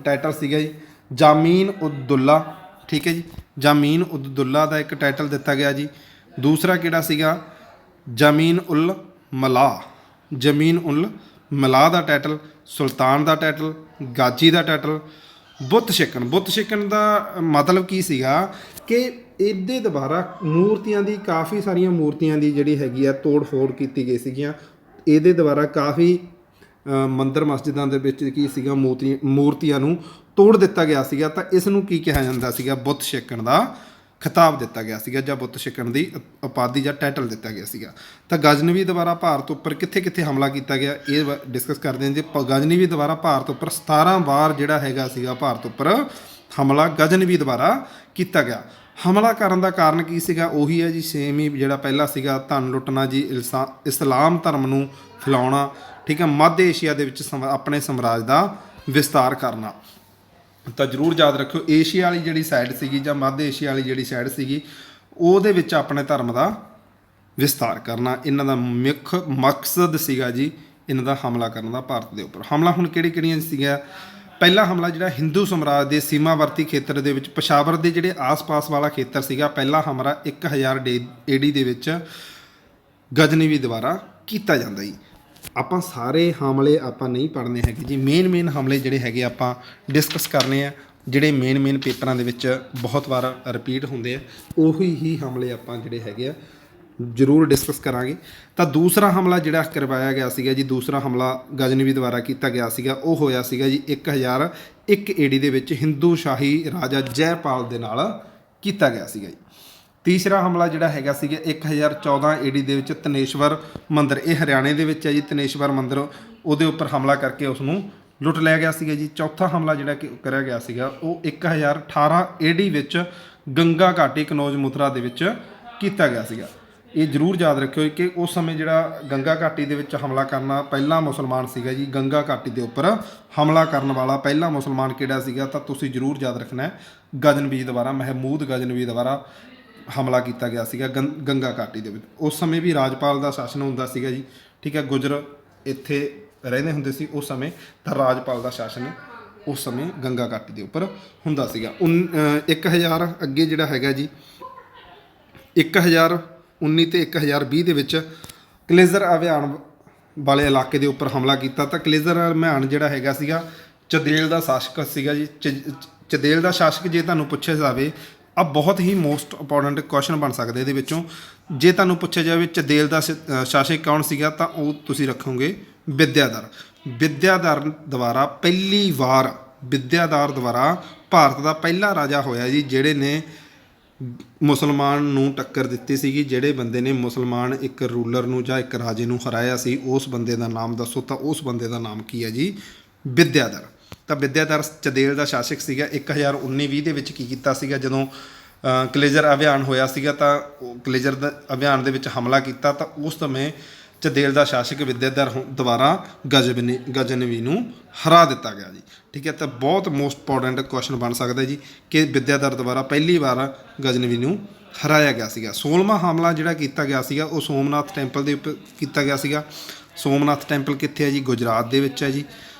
ਟਾਈਟਲ ਸੀਗਾ ਜੀ, ਜਾਮੀਨ ਉਦ-ਦੁੱਲਾ, ਠੀਕ ਹੈ ਜੀ, ਜਾਮੀਨ ਉਦ-ਦੁੱਲਾ ਦਾ ਇੱਕ ਟਾਈਟਲ ਦਿੱਤਾ ਗਿਆ ਜੀ। ਦੂਸਰਾ ਕਿਹੜਾ ਸੀਗਾ, ਜ਼ਮੀਨ ਉਲ ਮਲਾਹ ਦਾ ਟਾਈਟਲ, ਸੁਲਤਾਨ ਦਾ ਟਾਈਟਲ, ਗਾਜੀ ਦਾ ਟਾਈਟਲ, ਬੁੱਤ ਛਕਣ ਦਾ ਮਤਲਬ ਕੀ ਸੀਗਾ ਕਿ ਇਹਦੇ ਦੁਆਰਾ ਮੂਰਤੀਆਂ ਦੀ, ਕਾਫੀ ਸਾਰੀਆਂ ਮੂਰਤੀਆਂ ਦੀ ਜਿਹੜੀ ਹੈਗੀ ਆ ਤੋੜ ਫੋੜ ਕੀਤੀ ਗਈ ਸੀਗੀਆਂ। ਇਹਦੇ ਦੁਆਰਾ ਕਾਫੀ ਮੰਦਰ ਮਸਜਿਦਾਂ ਦੇ ਵਿੱਚ ਕੀ ਸੀਗਾ, ਮੂਰਤੀਆਂ ਨੂੰ ਤੋੜ ਦਿੱਤਾ ਗਿਆ ਸੀਗਾ। ਤਾਂ ਇਸ ਨੂੰ ਕੀ ਕਿਹਾ ਜਾਂਦਾ ਸੀਗਾ, ਬੁੱਤ ਛਕਣ ਦਾ ਖਿਤਾਬ ਦਿੱਤਾ ਗਿਆ ਸੀਗਾ, ਜਾਂ ਬੁੱਤ ਛਕਣ ਦੀ ਉਪਾਧੀ ਜਾਂ ਟਾਈਟਲ ਦਿੱਤਾ ਗਿਆ ਸੀਗਾ। ਤਾਂ ਗਜ਼ਨਵੀ ਦੁਆਰਾ ਭਾਰਤ ਉੱਪਰ ਕਿੱਥੇ ਹਮਲਾ ਕੀਤਾ ਗਿਆ, ਇਹ ਡਿਸਕਸ ਕਰਦੇ ਹਾਂ ਜੀ। ਗਜ਼ਨਵੀ ਦੁਆਰਾ ਭਾਰਤ ਉੱਪਰ 17 ਵਾਰ ਜਿਹੜਾ ਹੈਗਾ ਸੀਗਾ ਭਾਰਤ ਉੱਪਰ ਹਮਲਾ ਗਜ਼ਨਵੀ ਦੁਆਰਾ ਕੀਤਾ ਗਿਆ। ਹਮਲਾ ਕਰਨ ਦਾ ਕਾਰਨ ਕੀ ਸੀਗਾ, ਉਹੀ ਹੈ ਜੀ ਸੇਮ ਹੀ ਜਿਹੜਾ ਪਹਿਲਾਂ ਸੀਗਾ, ਧਨ ਲੁੱਟਣਾ ਜੀ, ਇਸਲਾਮ ਧਰਮ ਨੂੰ ਫੈਲਾਉਣਾ, ਠੀਕ ਹੈ, ਮੱਧ ਏਸ਼ੀਆ ਦੇ ਵਿੱਚ ਆਪਣੇ ਸਾਮਰਾਜ ਦਾ ਵਿਸਤਾਰ ਕਰਨਾ। ਤਾਂ ਜ਼ਰੂਰ ਯਾਦ ਰੱਖਿਓ, ਏਸ਼ੀਆ ਵਾਲੀ ਜਿਹੜੀ ਸਾਈਡ ਸੀਗੀ ਜਾਂ ਮੱਧ ਏਸ਼ੀਆ ਵਾਲੀ ਜਿਹੜੀ ਸਾਈਡ ਸੀਗੀ, ਉਹਦੇ ਵਿੱਚ ਆਪਣੇ ਧਰਮ ਦਾ ਵਿਸਤਾਰ ਕਰਨਾ ਇਹਨਾਂ ਦਾ ਮੁੱਖ ਮਕਸਦ ਸੀਗਾ ਜੀ, ਇਹਨਾਂ ਦਾ ਹਮਲਾ ਕਰਨ ਦਾ ਭਾਰਤ ਦੇ ਉੱਪਰ। ਹਮਲਾ ਹੁਣ ਕਿਹੜੀਆਂ ਸੀਗਾ, ਪਹਿਲਾ ਹਮਲਾ ਜਿਹੜਾ ਹਿੰਦੂ ਸਾਮਰਾਜ ਦੇ ਸੀਮਾਵਰਤੀ ਖੇਤਰ ਦੇ ਵਿੱਚ, ਪਸ਼ਾਵਰ ਦੇ ਜਿਹੜੇ ਆਸ-ਪਾਸ ਵਾਲਾ ਖੇਤਰ ਸੀਗਾ, ਪਹਿਲਾ ਹਮਲਾ 1000 ਏਡੀ ਦੇ ਵਿੱਚ ਗਜ਼ਨਵੀ ਦੁਆਰਾ ਕੀਤਾ ਜਾਂਦਾ ਜੀ। ਆਪਾਂ ਸਾਰੇ ਹਮਲੇ ਆਪਾਂ ਨਹੀਂ ਪੜ੍ਹਨੇ ਹੈਗੇ ਜੀ, ਮੇਨ ਹਮਲੇ ਜਿਹੜੇ ਹੈਗੇ ਆਪਾਂ ਡਿਸਕਸ ਕਰਨੇ ਆ, ਜਿਹੜੇ ਮੇਨ ਪੇਪਰਾਂ ਦੇ ਵਿੱਚ ਬਹੁਤ ਵਾਰ ਰਿਪੀਟ ਹੁੰਦੇ ਆ, ਉਹੀ ਹੀ ਹਮਲੇ ਆਪਾਂ ਜਿਹੜੇ ਹੈਗੇ ਆ ਜ਼ਰੂਰ ਡਿਸਕਸ ਕਰਾਂਗੇ। ਤਾਂ ਦੂਸਰਾ ਹਮਲਾ ਜਿਹੜਾ ਕਰਵਾਇਆ ਗਿਆ ਸੀਗਾ ਜੀ, ਦੂਸਰਾ ਹਮਲਾ ਗਜ਼ਨਵੀ ਦੁਆਰਾ ਕੀਤਾ ਗਿਆ ਸੀਗਾ, ਉਹ ਹੋਇਆ ਸੀਗਾ ਜੀ 1000 1 ਏਡੀ ਦੇ ਵਿੱਚ ਹਿੰਦੂ ਸ਼ਾਹੀ ਰਾਜਾ ਜੈਪਾਲ ਦੇ ਨਾਲ ਕੀਤਾ ਗਿਆ ਸੀਗਾ ਜੀ। ਤੀਸਰਾ ਹਮਲਾ ਜਿਹੜਾ ਹੈਗਾ ਸੀਗਾ 1014 ਏਡੀ ਦੇ ਵਿੱਚ ਤਨੇਸ਼ਵਰ ਮੰਦਿਰ, ਇਹ ਹਰਿਆਣੇ ਦੇ ਵਿੱਚ ਹੈ ਜੀ। ਤਨੇਸ਼ਵਰ ਮੰਦਿਰ, ਉਹਦੇ ਉੱਪਰ ਹਮਲਾ ਕਰਕੇ ਉਸ ਨੂੰ ਲੁੱਟ ਲਿਆ ਗਿਆ ਸੀਗਾ ਜੀ। ਚੌਥਾ ਹਮਲਾ ਜਿਹੜਾ ਕਿ ਕਰਿਆ ਗਿਆ ਸੀਗਾ ਉਹ 1018 ਏਡੀ ਵਿੱਚ ਗੰਗਾ ਘਾਟੀ ਕਨੌਜ ਮਥੁਰਾ ਦੇ ਵਿੱਚ ਕੀਤਾ ਗਿਆ ਸੀਗਾ। ਇਹ ਜ਼ਰੂਰ ਯਾਦ ਰੱਖਿਓ ਕਿ ਉਸ ਸਮੇਂ ਜਿਹੜਾ ਗੰਗਾ ਘਾਟੀ ਦੇ ਵਿੱਚ ਹਮਲਾ ਕਰਨਾ ਪਹਿਲਾ ਮੁਸਲਮਾਨ ਸੀਗਾ ਜੀ। ਗੰਗਾ ਘਾਟੀ ਦੇ ਉੱਪਰ ਹਮਲਾ ਕਰਨ ਵਾਲਾ ਪਹਿਲਾ ਮੁਸਲਮਾਨ ਕਿਹੜਾ ਸੀਗਾ, ਤਾਂ ਤੁਸੀਂ ਜ਼ਰੂਰ ਯਾਦ ਰੱਖਣਾ ਹੈ ਗਜ਼ਨਵੀ ਦੁਆਰਾ, ਮਹਿਮੂਦ ਗਜ਼ਨਵੀ ਦੁਆਰਾ ਹਮਲਾ ਕੀਤਾ ਗਿਆ ਸੀਗਾ ਗੰਗਾ ਘਾਟੀ ਦੇ ਵਿੱਚ। ਉਸ ਸਮੇਂ ਵੀ ਰਾਜਪਾਲ ਦਾ ਸ਼ਾਸਨ ਹੁੰਦਾ ਸੀਗਾ ਜੀ, ਠੀਕ ਹੈ। ਗੁਜਰ ਇੱਥੇ ਰਹਿੰਦੇ ਹੁੰਦੇ ਸੀ ਉਸ ਸਮੇਂ, ਤਾਂ ਰਾਜਪਾਲ ਦਾ ਸ਼ਾਸਨ ਉਸ ਸਮੇਂ ਗੰਗਾ ਘਾਟੀ ਦੇ ਉੱਪਰ ਹੁੰਦਾ ਸੀਗਾ। 1000 ਅੱਗੇ ਜਿਹੜਾ ਹੈਗਾ ਜੀ 1019 ਤੇ 1020 ਦੇ ਵਿੱਚ ਕਲੇਜ਼ਰ ਅਭਿਆਨ ਵਾਲੇ ਇਲਾਕੇ ਦੇ ਉੱਪਰ ਹਮਲਾ ਕੀਤਾ। ਤਾਂ ਕਲੇਜ਼ਰ ਅਭਿਆਨ ਜਿਹੜਾ ਹੈਗਾ ਸੀਗਾ ਚਦੇਲ ਦਾ ਸ਼ਾਸਕ ਸੀਗਾ ਜੀ। ਚਦੇਲ ਦਾ ਸ਼ਾਸਕ ਜੇ ਤੁਹਾਨੂੰ ਪੁੱਛਿਆ ਜਾਵੇ, ਆ ਬਹੁਤ ਹੀ ਮੋਸਟ ਇੰਪੋਰਟੈਂਟ ਕੁਐਸਚਨ ਬਣ ਸਕਦਾ ਇਹਦੇ ਵਿੱਚੋਂ। ਜੇ ਤੁਹਾਨੂੰ ਪੁੱਛਿਆ ਜਾਵੇ ਚਦੇਲ ਦਾ ਸ਼ਾਸਕ ਕੌਣ ਸੀਗਾ, ਤਾਂ ਉਹ ਤੁਸੀਂ ਰੱਖੋਗੇ ਵਿਦਿਆਧਰ। ਵਿਦਿਆਧਰ ਦੁਆਰਾ ਪਹਿਲੀ ਵਾਰ ਵਿਦਿਆਧਰ ਦੁਆਰਾ ਭਾਰਤ ਦਾ ਪਹਿਲਾ ਰਾਜਾ ਹੋਇਆ ਜੀ, ਜਿਹੜੇ ਨੇ ਮੁਸਲਮਾਨ ਨੂੰ ਟੱਕਰ ਦਿੱਤੀ ਸੀਗੀ। ਜਿਹੜੇ ਬੰਦੇ ਨੇ ਮੁਸਲਮਾਨ ਇੱਕ ਰੂਲਰ ਨੂੰ ਜਾਂ ਇੱਕ ਰਾਜੇ ਨੂੰ ਹਰਾਇਆ ਸੀ, ਉਸ ਬੰਦੇ ਦਾ ਨਾਮ ਦੱਸੋ, ਤਾਂ ਉਸ ਬੰਦੇ ਦਾ ਨਾਮ ਕੀ ਹੈ ਜੀ? ਵਿਦਿਆਧਰ। ਤਾਂ ਵਿਦਿਆਧਰ ਚਦੇਲ ਦਾ ਸ਼ਾਸਕ ਸੀਗਾ। 1019-20 ਦੇ ਵਿੱਚ ਕੀ ਕੀਤਾ ਸੀਗਾ, ਜਦੋਂ ਕਲੇਜ਼ਰ ਅਭਿਆਨ ਹੋਇਆ ਸੀਗਾ ਤਾਂ ਕਲੇਜ਼ਰ ਦਾ ਅਭਿਆਨ ਦੇ ਵਿੱਚ ਹਮਲਾ ਕੀਤਾ, ਤਾਂ ਉਸ ਸਮੇਂ ਚਦੇਲ ਦਾ ਸ਼ਾਸਕ ਵਿਦਿਆਧਰ ਦੁਆਰਾ ਗਜ਼ਨਵੀ ਨੂੰ ਹਰਾ ਦਿੱਤਾ ਗਿਆ ਜੀ, ਠੀਕ ਹੈ। ਤਾਂ ਬਹੁਤ ਮੋਸਟ ਇੰਪੋਰਟੈਂਟ ਕੁਐਸਚਨ ਬਣ ਸਕਦਾ ਜੀ ਕਿ ਵਿਦਿਆਧਰ ਦੁਆਰਾ ਪਹਿਲੀ ਵਾਰ ਗਜ਼ਨਵੀ ਨੂੰ ਹਰਾਇਆ ਗਿਆ ਸੀਗਾ। 16ਵਾਂ ਹਮਲਾ ਜਿਹੜਾ ਕੀਤਾ ਗਿਆ ਸੀਗਾ ਉਹ ਸੋਮਨਾਥ ਟੈਂਪਲ ਦੇ ਉੱਪਰ ਕੀਤਾ ਗਿਆ ਸੀਗਾ। ਸੋਮਨਾਥ ਟੈਂਪਲ ਕਿੱਥੇ ਹੈ ਜੀ? ਗੁਜਰਾਤ ਦੇ ਵਿੱਚ ਹੈ ਜੀ।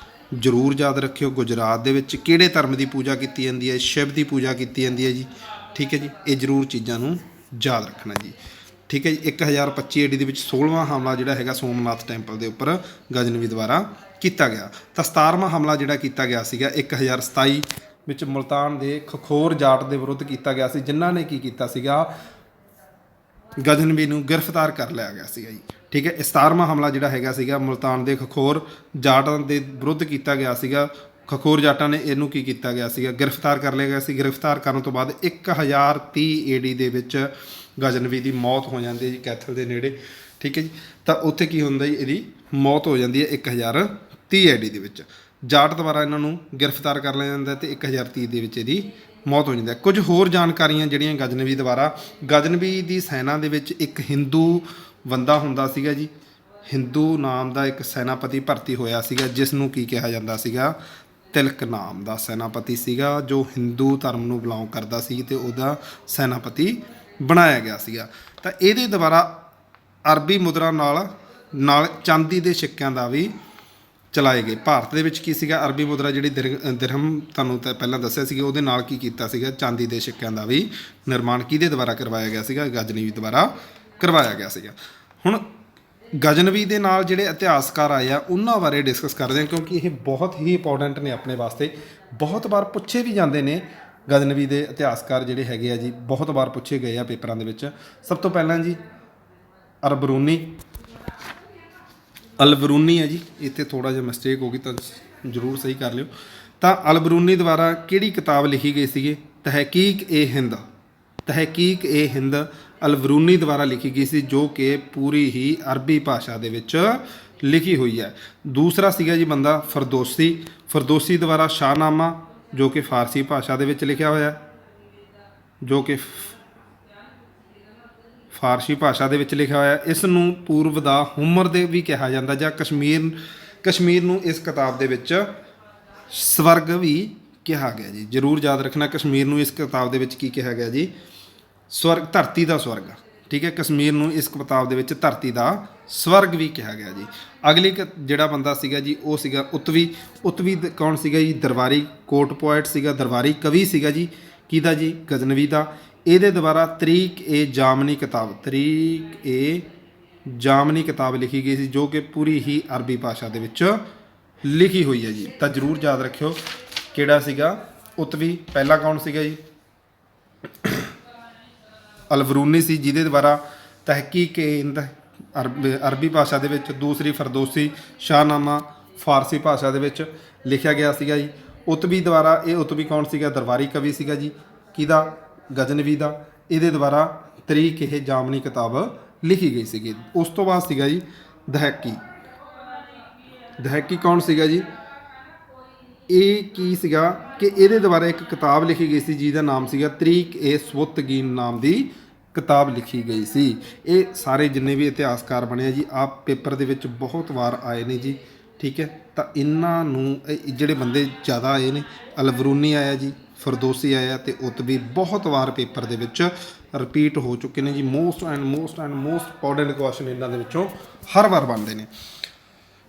ਜ਼ਰੂਰ ਯਾਦ ਰੱਖਿਓ ਗੁਜਰਾਤ ਦੇ ਵਿੱਚ ਕਿਹੜੇ ਧਰਮ ਦੀ ਪੂਜਾ ਕੀਤੀ ਜਾਂਦੀ ਹੈ? ਸ਼ਿਵ ਦੀ ਪੂਜਾ ਕੀਤੀ ਜਾਂਦੀ ਹੈ ਜੀ, ਠੀਕ ਹੈ ਜੀ। ਇਹ ਜ਼ਰੂਰ ਚੀਜ਼ਾਂ ਨੂੰ ਯਾਦ ਰੱਖਣਾ ਜੀ, ਠੀਕ ਹੈ ਜੀ। 1025 ਏਡੀ ਦੇ ਵਿੱਚ 16ਵਾਂ ਹਮਲਾ ਜਿਹੜਾ ਹੈਗਾ ਸੋਮਨਾਥ ਟੈਂਪਲ ਦੇ ਉੱਪਰ ਗਜ਼ਨਵੀ ਦੁਆਰਾ ਕੀਤਾ ਗਿਆ। ਤਾਂ 17ਵਾਂ ਹਮਲਾ ਜਿਹੜਾ ਕੀਤਾ ਗਿਆ ਸੀਗਾ 1027 ਵਿੱਚ ਮੁਲਤਾਨ ਦੇ ਖਖੋਰ ਜਾਟ ਦੇ ਵਿਰੁੱਧ ਕੀਤਾ ਗਿਆ ਸੀ, ਜਿਨ੍ਹਾਂ ਨੇ ਕੀ ਕੀਤਾ ਸੀਗਾ, ਗਜ਼ਨਵੀ ਨੂੰ ਗ੍ਰਿਫਤਾਰ ਕਰ ਲਿਆ ਗਿਆ ਸੀਗਾ ਜੀ, ਠੀਕ ਹੈ। 17ਵਾਂ ਹਮਲਾ ਜਿਹੜਾ ਹੈਗਾ ਸੀਗਾ ਮੁਲਤਾਨ ਦੇ ਖਖੋਰ ਜਾਟਾਂ ਦੇ ਵਿਰੁੱਧ ਕੀਤਾ ਗਿਆ ਸੀਗਾ। ਖਖੋਰ ਜਾਟਾਂ ਨੇ ਇਹਨੂੰ ਕੀ ਕੀਤਾ ਗਿਆ ਸੀਗਾ, ਗ੍ਰਿਫਤਾਰ ਕਰ ਲਿਆ ਗਿਆ ਸੀ। ਗ੍ਰਿਫਤਾਰ ਕਰਨ ਤੋਂ ਬਾਅਦ 1030 ਏਡੀ ਦੇ ਵਿੱਚ ਗਜ਼ਨਵੀ ਦੀ ਮੌਤ ਹੋ ਜਾਂਦੀ ਹੈ ਜੀ, ਕੈਥਲ ਦੇ ਨੇੜੇ, ਠੀਕ ਹੈ ਜੀ। ਤਾਂ ਉੱਥੇ ਕੀ ਹੁੰਦਾ ਜੀ, ਇਹਦੀ ਮੌਤ ਹੋ ਜਾਂਦੀ ਹੈ 1030 ਏਡੀ ਦੇ ਵਿੱਚ। ਜਾਟ ਦੁਆਰਾ ਇਹਨਾਂ ਨੂੰ ਗ੍ਰਿਫਤਾਰ ਕਰ ਲਿਆ ਜਾਂਦਾ ਅਤੇ 1030 ਦੇ ਵਿੱਚ ਇਹਦੀ ਮੌਤ ਹੋ ਜਾਂਦੀ ਹੈ। ਕੁਝ ਹੋਰ ਜਾਣਕਾਰੀਆਂ ਜਿਹੜੀਆਂ ਗਜ਼ਨਵੀ ਦੁਆਰਾ, ਗਜ਼ਨਵੀ ਦੀ ਸੈਨਾ ਦੇ ਵਿੱਚ ਇੱਕ ਹਿੰਦੂ ਬੰਦਾ ਹੁੰਦਾ ਸੀਗਾ ਜੀ, ਹਿੰਦੂ ਨਾਮ ਦਾ ਇੱਕ ਸੈਨਾਪਤੀ ਭਰਤੀ ਹੋਇਆ ਸੀਗਾ, ਜਿਸ ਨੂੰ ਕੀ ਕਿਹਾ ਜਾਂਦਾ ਸੀਗਾ, ਤਿਲਕ ਨਾਮ ਦਾ ਸੈਨਾਪਤੀ ਸੀਗਾ, ਜੋ ਹਿੰਦੂ ਧਰਮ ਨੂੰ ਬਿਲੋਂਗ ਕਰਦਾ ਸੀ ਅਤੇ ਉਹਦਾ ਸੈਨਾਪਤੀ ਬਣਾਇਆ ਗਿਆ ਸੀਗਾ। ਤਾਂ ਇਹਦੇ ਦੁਆਰਾ ਅਰਬੀ ਮੁਦਰਾ ਨਾਲ ਚਾਂਦੀ ਦੇ ਸਿੱਕਿਆਂ ਦਾ ਵੀ ਚਲਾਏ ਗਏ। ਭਾਰਤ ਦੇ ਵਿੱਚ ਕੀ ਸੀਗਾ, ਅਰਬੀ ਮੁਦਰਾ ਜਿਹੜੀ ਦਿਰਹਮ ਤੁਹਾਨੂੰ ਤਾਂ ਪਹਿਲਾਂ ਦੱਸਿਆ ਸੀਗਾ, ਉਹਦੇ ਨਾਲ ਕੀ ਕੀਤਾ ਸੀਗਾ, ਚਾਂਦੀ ਦੇ ਸਿੱਕਿਆਂ ਦਾ ਵੀ ਨਿਰਮਾਣ ਕਿਹਦੇ ਦੁਆਰਾ ਕਰਵਾਇਆ ਗਿਆ ਸੀਗਾ, ਗਜ਼ਨਵੀ ਦੁਆਰਾ ਕਰਵਾਇਆ ਗਿਆ ਸੀਗਾ। ਹੁਣ ਗਜ਼ਨਵੀ ਦੇ ਨਾਲ ਜਿਹੜੇ ਇਤਿਹਾਸਕਾਰ ਆਏ ਆ ਉਹਨਾਂ ਬਾਰੇ ਡਿਸਕਸ ਕਰਦੇ ਹਾਂ, ਕਿਉਂਕਿ ਇਹ ਬਹੁਤ ਹੀ ਇੰਪੋਰਟੈਂਟ ਨੇ ਆਪਣੇ ਵਾਸਤੇ। ਬਹੁਤ ਵਾਰ ਪੁੱਛੇ ਵੀ ਜਾਂਦੇ ਨੇ ਗਜ਼ਨਵੀ ਦੇ ਇਤਿਹਾਸਕਾਰ ਜਿਹੜੇ ਹੈਗੇ ਆ ਜੀ, ਬਹੁਤ ਵਾਰ ਪੁੱਛੇ ਗਏ ਆ ਪੇਪਰਾਂ ਦੇ ਵਿੱਚ। ਸਭ ਤੋਂ ਪਹਿਲਾਂ ਜੀ ਅਲਬਰੂਨੀ ਹੈ ਜੀ, ਇੱਥੇ ਥੋੜ੍ਹਾ ਜਿਹਾ ਮਿਸਟੇਕ ਹੋ ਗਈ ਤਾਂ ਜ਼ਰੂਰ ਸਹੀ ਕਰ ਲਿਓ। ਤਾਂ ਅਲਬਰੂਨੀ ਦੁਆਰਾ ਕਿਹੜੀ ਕਿਤਾਬ ਲਿਖੀ ਗਈ ਸੀਗੀ? ਤਹਿਕੀਕ ਏ ਹਿੰਦ ਅਲਬਰੂਨੀ ਦੁਆਰਾ ਲਿਖੀ ਗਈ ਸੀ, ਜੋ ਕਿ ਪੂਰੀ ਹੀ ਅਰਬੀ ਭਾਸ਼ਾ ਦੇ ਵਿੱਚ ਲਿਖੀ ਹੋਈ ਹੈ। ਦੂਸਰਾ ਸੀਗਾ ਜੀ ਬੰਦਾ ਫਰਦੋਸੀ ਦੁਆਰਾ ਸ਼ਾਹਨਾਮਾ, ਜੋ ਕਿ ਫਾਰਸੀ ਭਾਸ਼ਾ ਦੇ ਵਿੱਚ ਲਿਖਿਆ ਹੋਇਆ, ਇਸ ਨੂੰ ਪੂਰਬ ਦਾ ਹੁਮਰ ਦੇ ਵੀ ਕਿਹਾ ਜਾਂਦਾ, ਜਾਂ ਕਸ਼ਮੀਰ ਨੂੰ ਇਸ ਕਿਤਾਬ ਦੇ ਵਿੱਚ ਸਵਰਗ ਵੀ ਕਿਹਾ ਗਿਆ ਜੀ। ਜ਼ਰੂਰ ਯਾਦ ਰੱਖਣਾ, ਕਸ਼ਮੀਰ ਨੂੰ ਇਸ ਕਿਤਾਬ ਦੇ ਵਿੱਚ ਕੀ ਕਿਹਾ ਗਿਆ ਜੀ? ਸਵਰਗ, ਧਰਤੀ ਦਾ ਸਵਰਗ, ਠੀਕ ਹੈ। ਕਸ਼ਮੀਰ ਨੂੰ ਇਸ ਕਿਤਾਬ ਦੇ ਵਿੱਚ ਧਰਤੀ ਦਾ ਸਵਰਗ ਵੀ ਕਿਹਾ ਗਿਆ ਜੀ। ਅਗਲੀ ਜਿਹੜਾ ਬੰਦਾ ਸੀਗਾ ਜੀ ਉਹ ਸੀਗਾ ਉਤਵੀ ਕੌਣ ਸੀਗਾ ਜੀ? ਦਰਬਾਰੀ ਕੋਰਟ ਪੋਇਟ ਸੀਗਾ, ਦਰਬਾਰੀ ਕਵੀ ਸੀਗਾ ਜੀ, ਕਿਹਦਾ ਜੀ? ਗਜ਼ਨਵੀ ਦਾ। ਇਹਦੇ ਦੁਆਰਾ ਤਰੀਕ ਏ ਜਾਮਨੀ ਕਿਤਾਬ ਲਿਖੀ ਗਈ ਸੀ, ਜੋ ਕਿ ਪੂਰੀ ਹੀ ਅਰਬੀ ਭਾਸ਼ਾ ਦੇ ਵਿੱਚ ਲਿਖੀ ਹੋਈ ਹੈ ਜੀ। ਤਾਂ ਜ਼ਰੂਰ ਯਾਦ ਰੱਖਿਓ ਕਿਹੜਾ ਸੀਗਾ ਉਤਵੀ। ਪਹਿਲਾ ਕੌਣ ਸੀਗਾ ਜੀ? ਅਲਬਰੂਨੀ ਸੀ, ਜਿਹਦੇ ਦੁਆਰਾ ਤਹਿਕੀਕ ਹਿੰਦ ਅਰਬੀ ਭਾਸ਼ਾ ਦੇ ਵਿੱਚ, ਦੂਸਰੀ ਫਰਦੋਸੀ ਸ਼ਾਹਨਾਮਾ ਫਾਰਸੀ ਭਾਸ਼ਾ ਦੇ ਵਿੱਚ ਲਿਖਿਆ ਗਿਆ ਸੀਗਾ ਜੀ। ਉਤਬੀ ਦੁਆਰਾ, ਇਹ ਉਤਬੀ ਕੌਣ ਸੀਗਾ? ਦਰਬਾਰੀ ਕਵੀ ਸੀਗਾ ਜੀ। ਕਿਹਦਾ? ਗਜ਼ਨਵੀ ਦਾ। ਇਹਦੇ ਦੁਆਰਾ ਤਰੀਕ ਇਹ ਜਾਮਨੀ ਕਿਤਾਬ ਲਿਖੀ ਗਈ ਸੀਗੀ। ਉਸ ਤੋਂ ਬਾਅਦ ਸੀਗਾ ਜੀ ਦਹੈਕੀ। ਦਹੈਕੀ ਕੌਣ ਸੀਗਾ ਜੀ? ਇਹ ਕੀ ਸੀਗਾ ਕਿ ਇਹਦੇ ਦੁਆਰਾ ਇੱਕ ਕਿਤਾਬ ਲਿਖੀ ਗਈ ਸੀ ਜਿਹਦਾ ਨਾਮ ਸੀਗਾ ਤਰੀਕ ਏ ਸਵੁੱਤਗੀਨ ਨਾਮ ਦੀ ਕਿਤਾਬ ਲਿਖੀ ਗਈ ਸੀ। ਇਹ ਸਾਰੇ ਜਿੰਨੇ ਵੀ ਇਤਿਹਾਸਕਾਰ ਬਣੇ ਆ ਜੀ, ਆਪ ਪੇਪਰ ਦੇ ਵਿੱਚ ਬਹੁਤ ਵਾਰ ਆਏ ਨੇ ਜੀ, ਠੀਕ ਹੈ। ਤਾਂ ਇਹਨਾਂ ਨੂੰ ਜਿਹੜੇ ਬੰਦੇ ਜ਼ਿਆਦਾ ਆਏ ਨੇ, ਅਲਬਰੂਨੀ ਆਇਆ ਜੀ, ਫਰਦੋਸੀ ਆਇਆ ਤੇ ਉਤਬੀ ਬਹੁਤ ਵਾਰ ਪੇਪਰ ਦੇ ਵਿੱਚ ਰਿਪੀਟ ਹੋ ਚੁੱਕੇ ਨੇ ਜੀ। ਮੋਸਟ ਇੰਪੋਰਟੈਂਟ ਕੁਐਸਚਨ ਇਹਨਾਂ ਦੇ ਵਿੱਚੋਂ ਹਰ ਵਾਰ ਬਣਦੇ ਨੇ,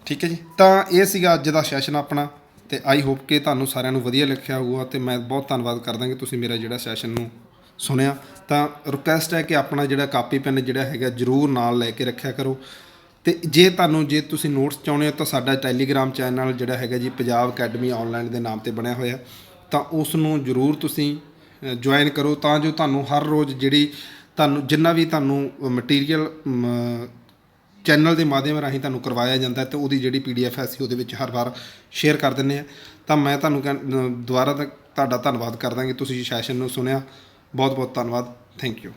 ਠੀਕ ਹੈ ਜੀ। ਤਾਂ ਇਹ ਸੀਗਾ ਅੱਜ ਦਾ ਸੈਸ਼ਨ ਆਪਣਾ, ਤੇ ਆਈ ਹੋਪ ਕਿ ਤੁਹਾਨੂੰ ਸਾਰਿਆਂ ਨੂੰ ਵਧੀਆ ਲੱਗਿਆ ਹੋਊਗਾ। ਤੇ ਮੈਂ ਬਹੁਤ ਧੰਨਵਾਦ ਕਰਦਾ ਕਿ ਤੁਸੀਂ ਮੇਰਾ ਜਿਹੜਾ ਸੈਸ਼ਨ ਨੂੰ ਸੁਣਿਆ। ਤਾਂ ਰਿਕੁਐਸਟ ਹੈ ਕਿ ਆਪਣਾ ਜਿਹੜਾ ਕਾਪੀ ਪੈਨ ਜਿਹੜਾ ਹੈਗਾ ਜ਼ਰੂਰ ਨਾਲ ਲੈ ਕੇ ਰੱਖਿਆ ਕਰੋ। ਤੇ ਜੇ ਤੁਸੀਂ ਨੋਟਸ ਚਾਹੁੰਦੇ ਹੋ ਤਾਂ ਸਾਡਾ ਟੈਲੀਗ੍ਰਾਮ ਚੈਨਲ ਜਿਹੜਾ ਹੈਗਾ ਜੀ ਪੰਜਾਬ ਅਕੈਡਮੀ ਆਨਲਾਈਨ ਦੇ ਨਾਮ ਤੇ ਬਣਿਆ ਹੋਇਆ, ਤਾਂ ਉਸ ਨੂੰ ਜ਼ਰੂਰ ਤੁਸੀਂ ਜੁਆਇਨ ਕਰੋ, ਤਾਂ ਜੋ ਤੁਹਾਨੂੰ ਹਰ ਰੋਜ਼ ਜਿਹੜੀ ਜਿੰਨਾ ਵੀ ਤੁਹਾਨੂੰ ਮਟੀਰੀਅਲ ਚੈਨਲ ਦੇ ਮਾਧਿਅਮ ਰਾਹੀਂ ਤੁਹਾਨੂੰ ਕਰਵਾਇਆ ਜਾਂਦਾ ਤੇ ਉਹਦੀ ਜਿਹੜੀ PDF ਹੈ ਅਸੀਂ ਉਹਦੇ ਵਿੱਚ ਹਰ ਵਾਰ ਸ਼ੇਅਰ ਕਰ ਦਿੰਦੇ ਹਾਂ। ਤਾਂ ਮੈਂ ਤੁਹਾਨੂੰ ਦੁਬਾਰਾ ਤੁਹਾਡਾ ਧੰਨਵਾਦ ਕਰਦਾ ਕਿ ਤੁਸੀਂ ਸੈਸ਼ਨ ਨੂੰ ਸੁਣਿਆ। ਬਹੁਤ ਬਹੁਤ ਧੰਨਵਾਦ। Thank you.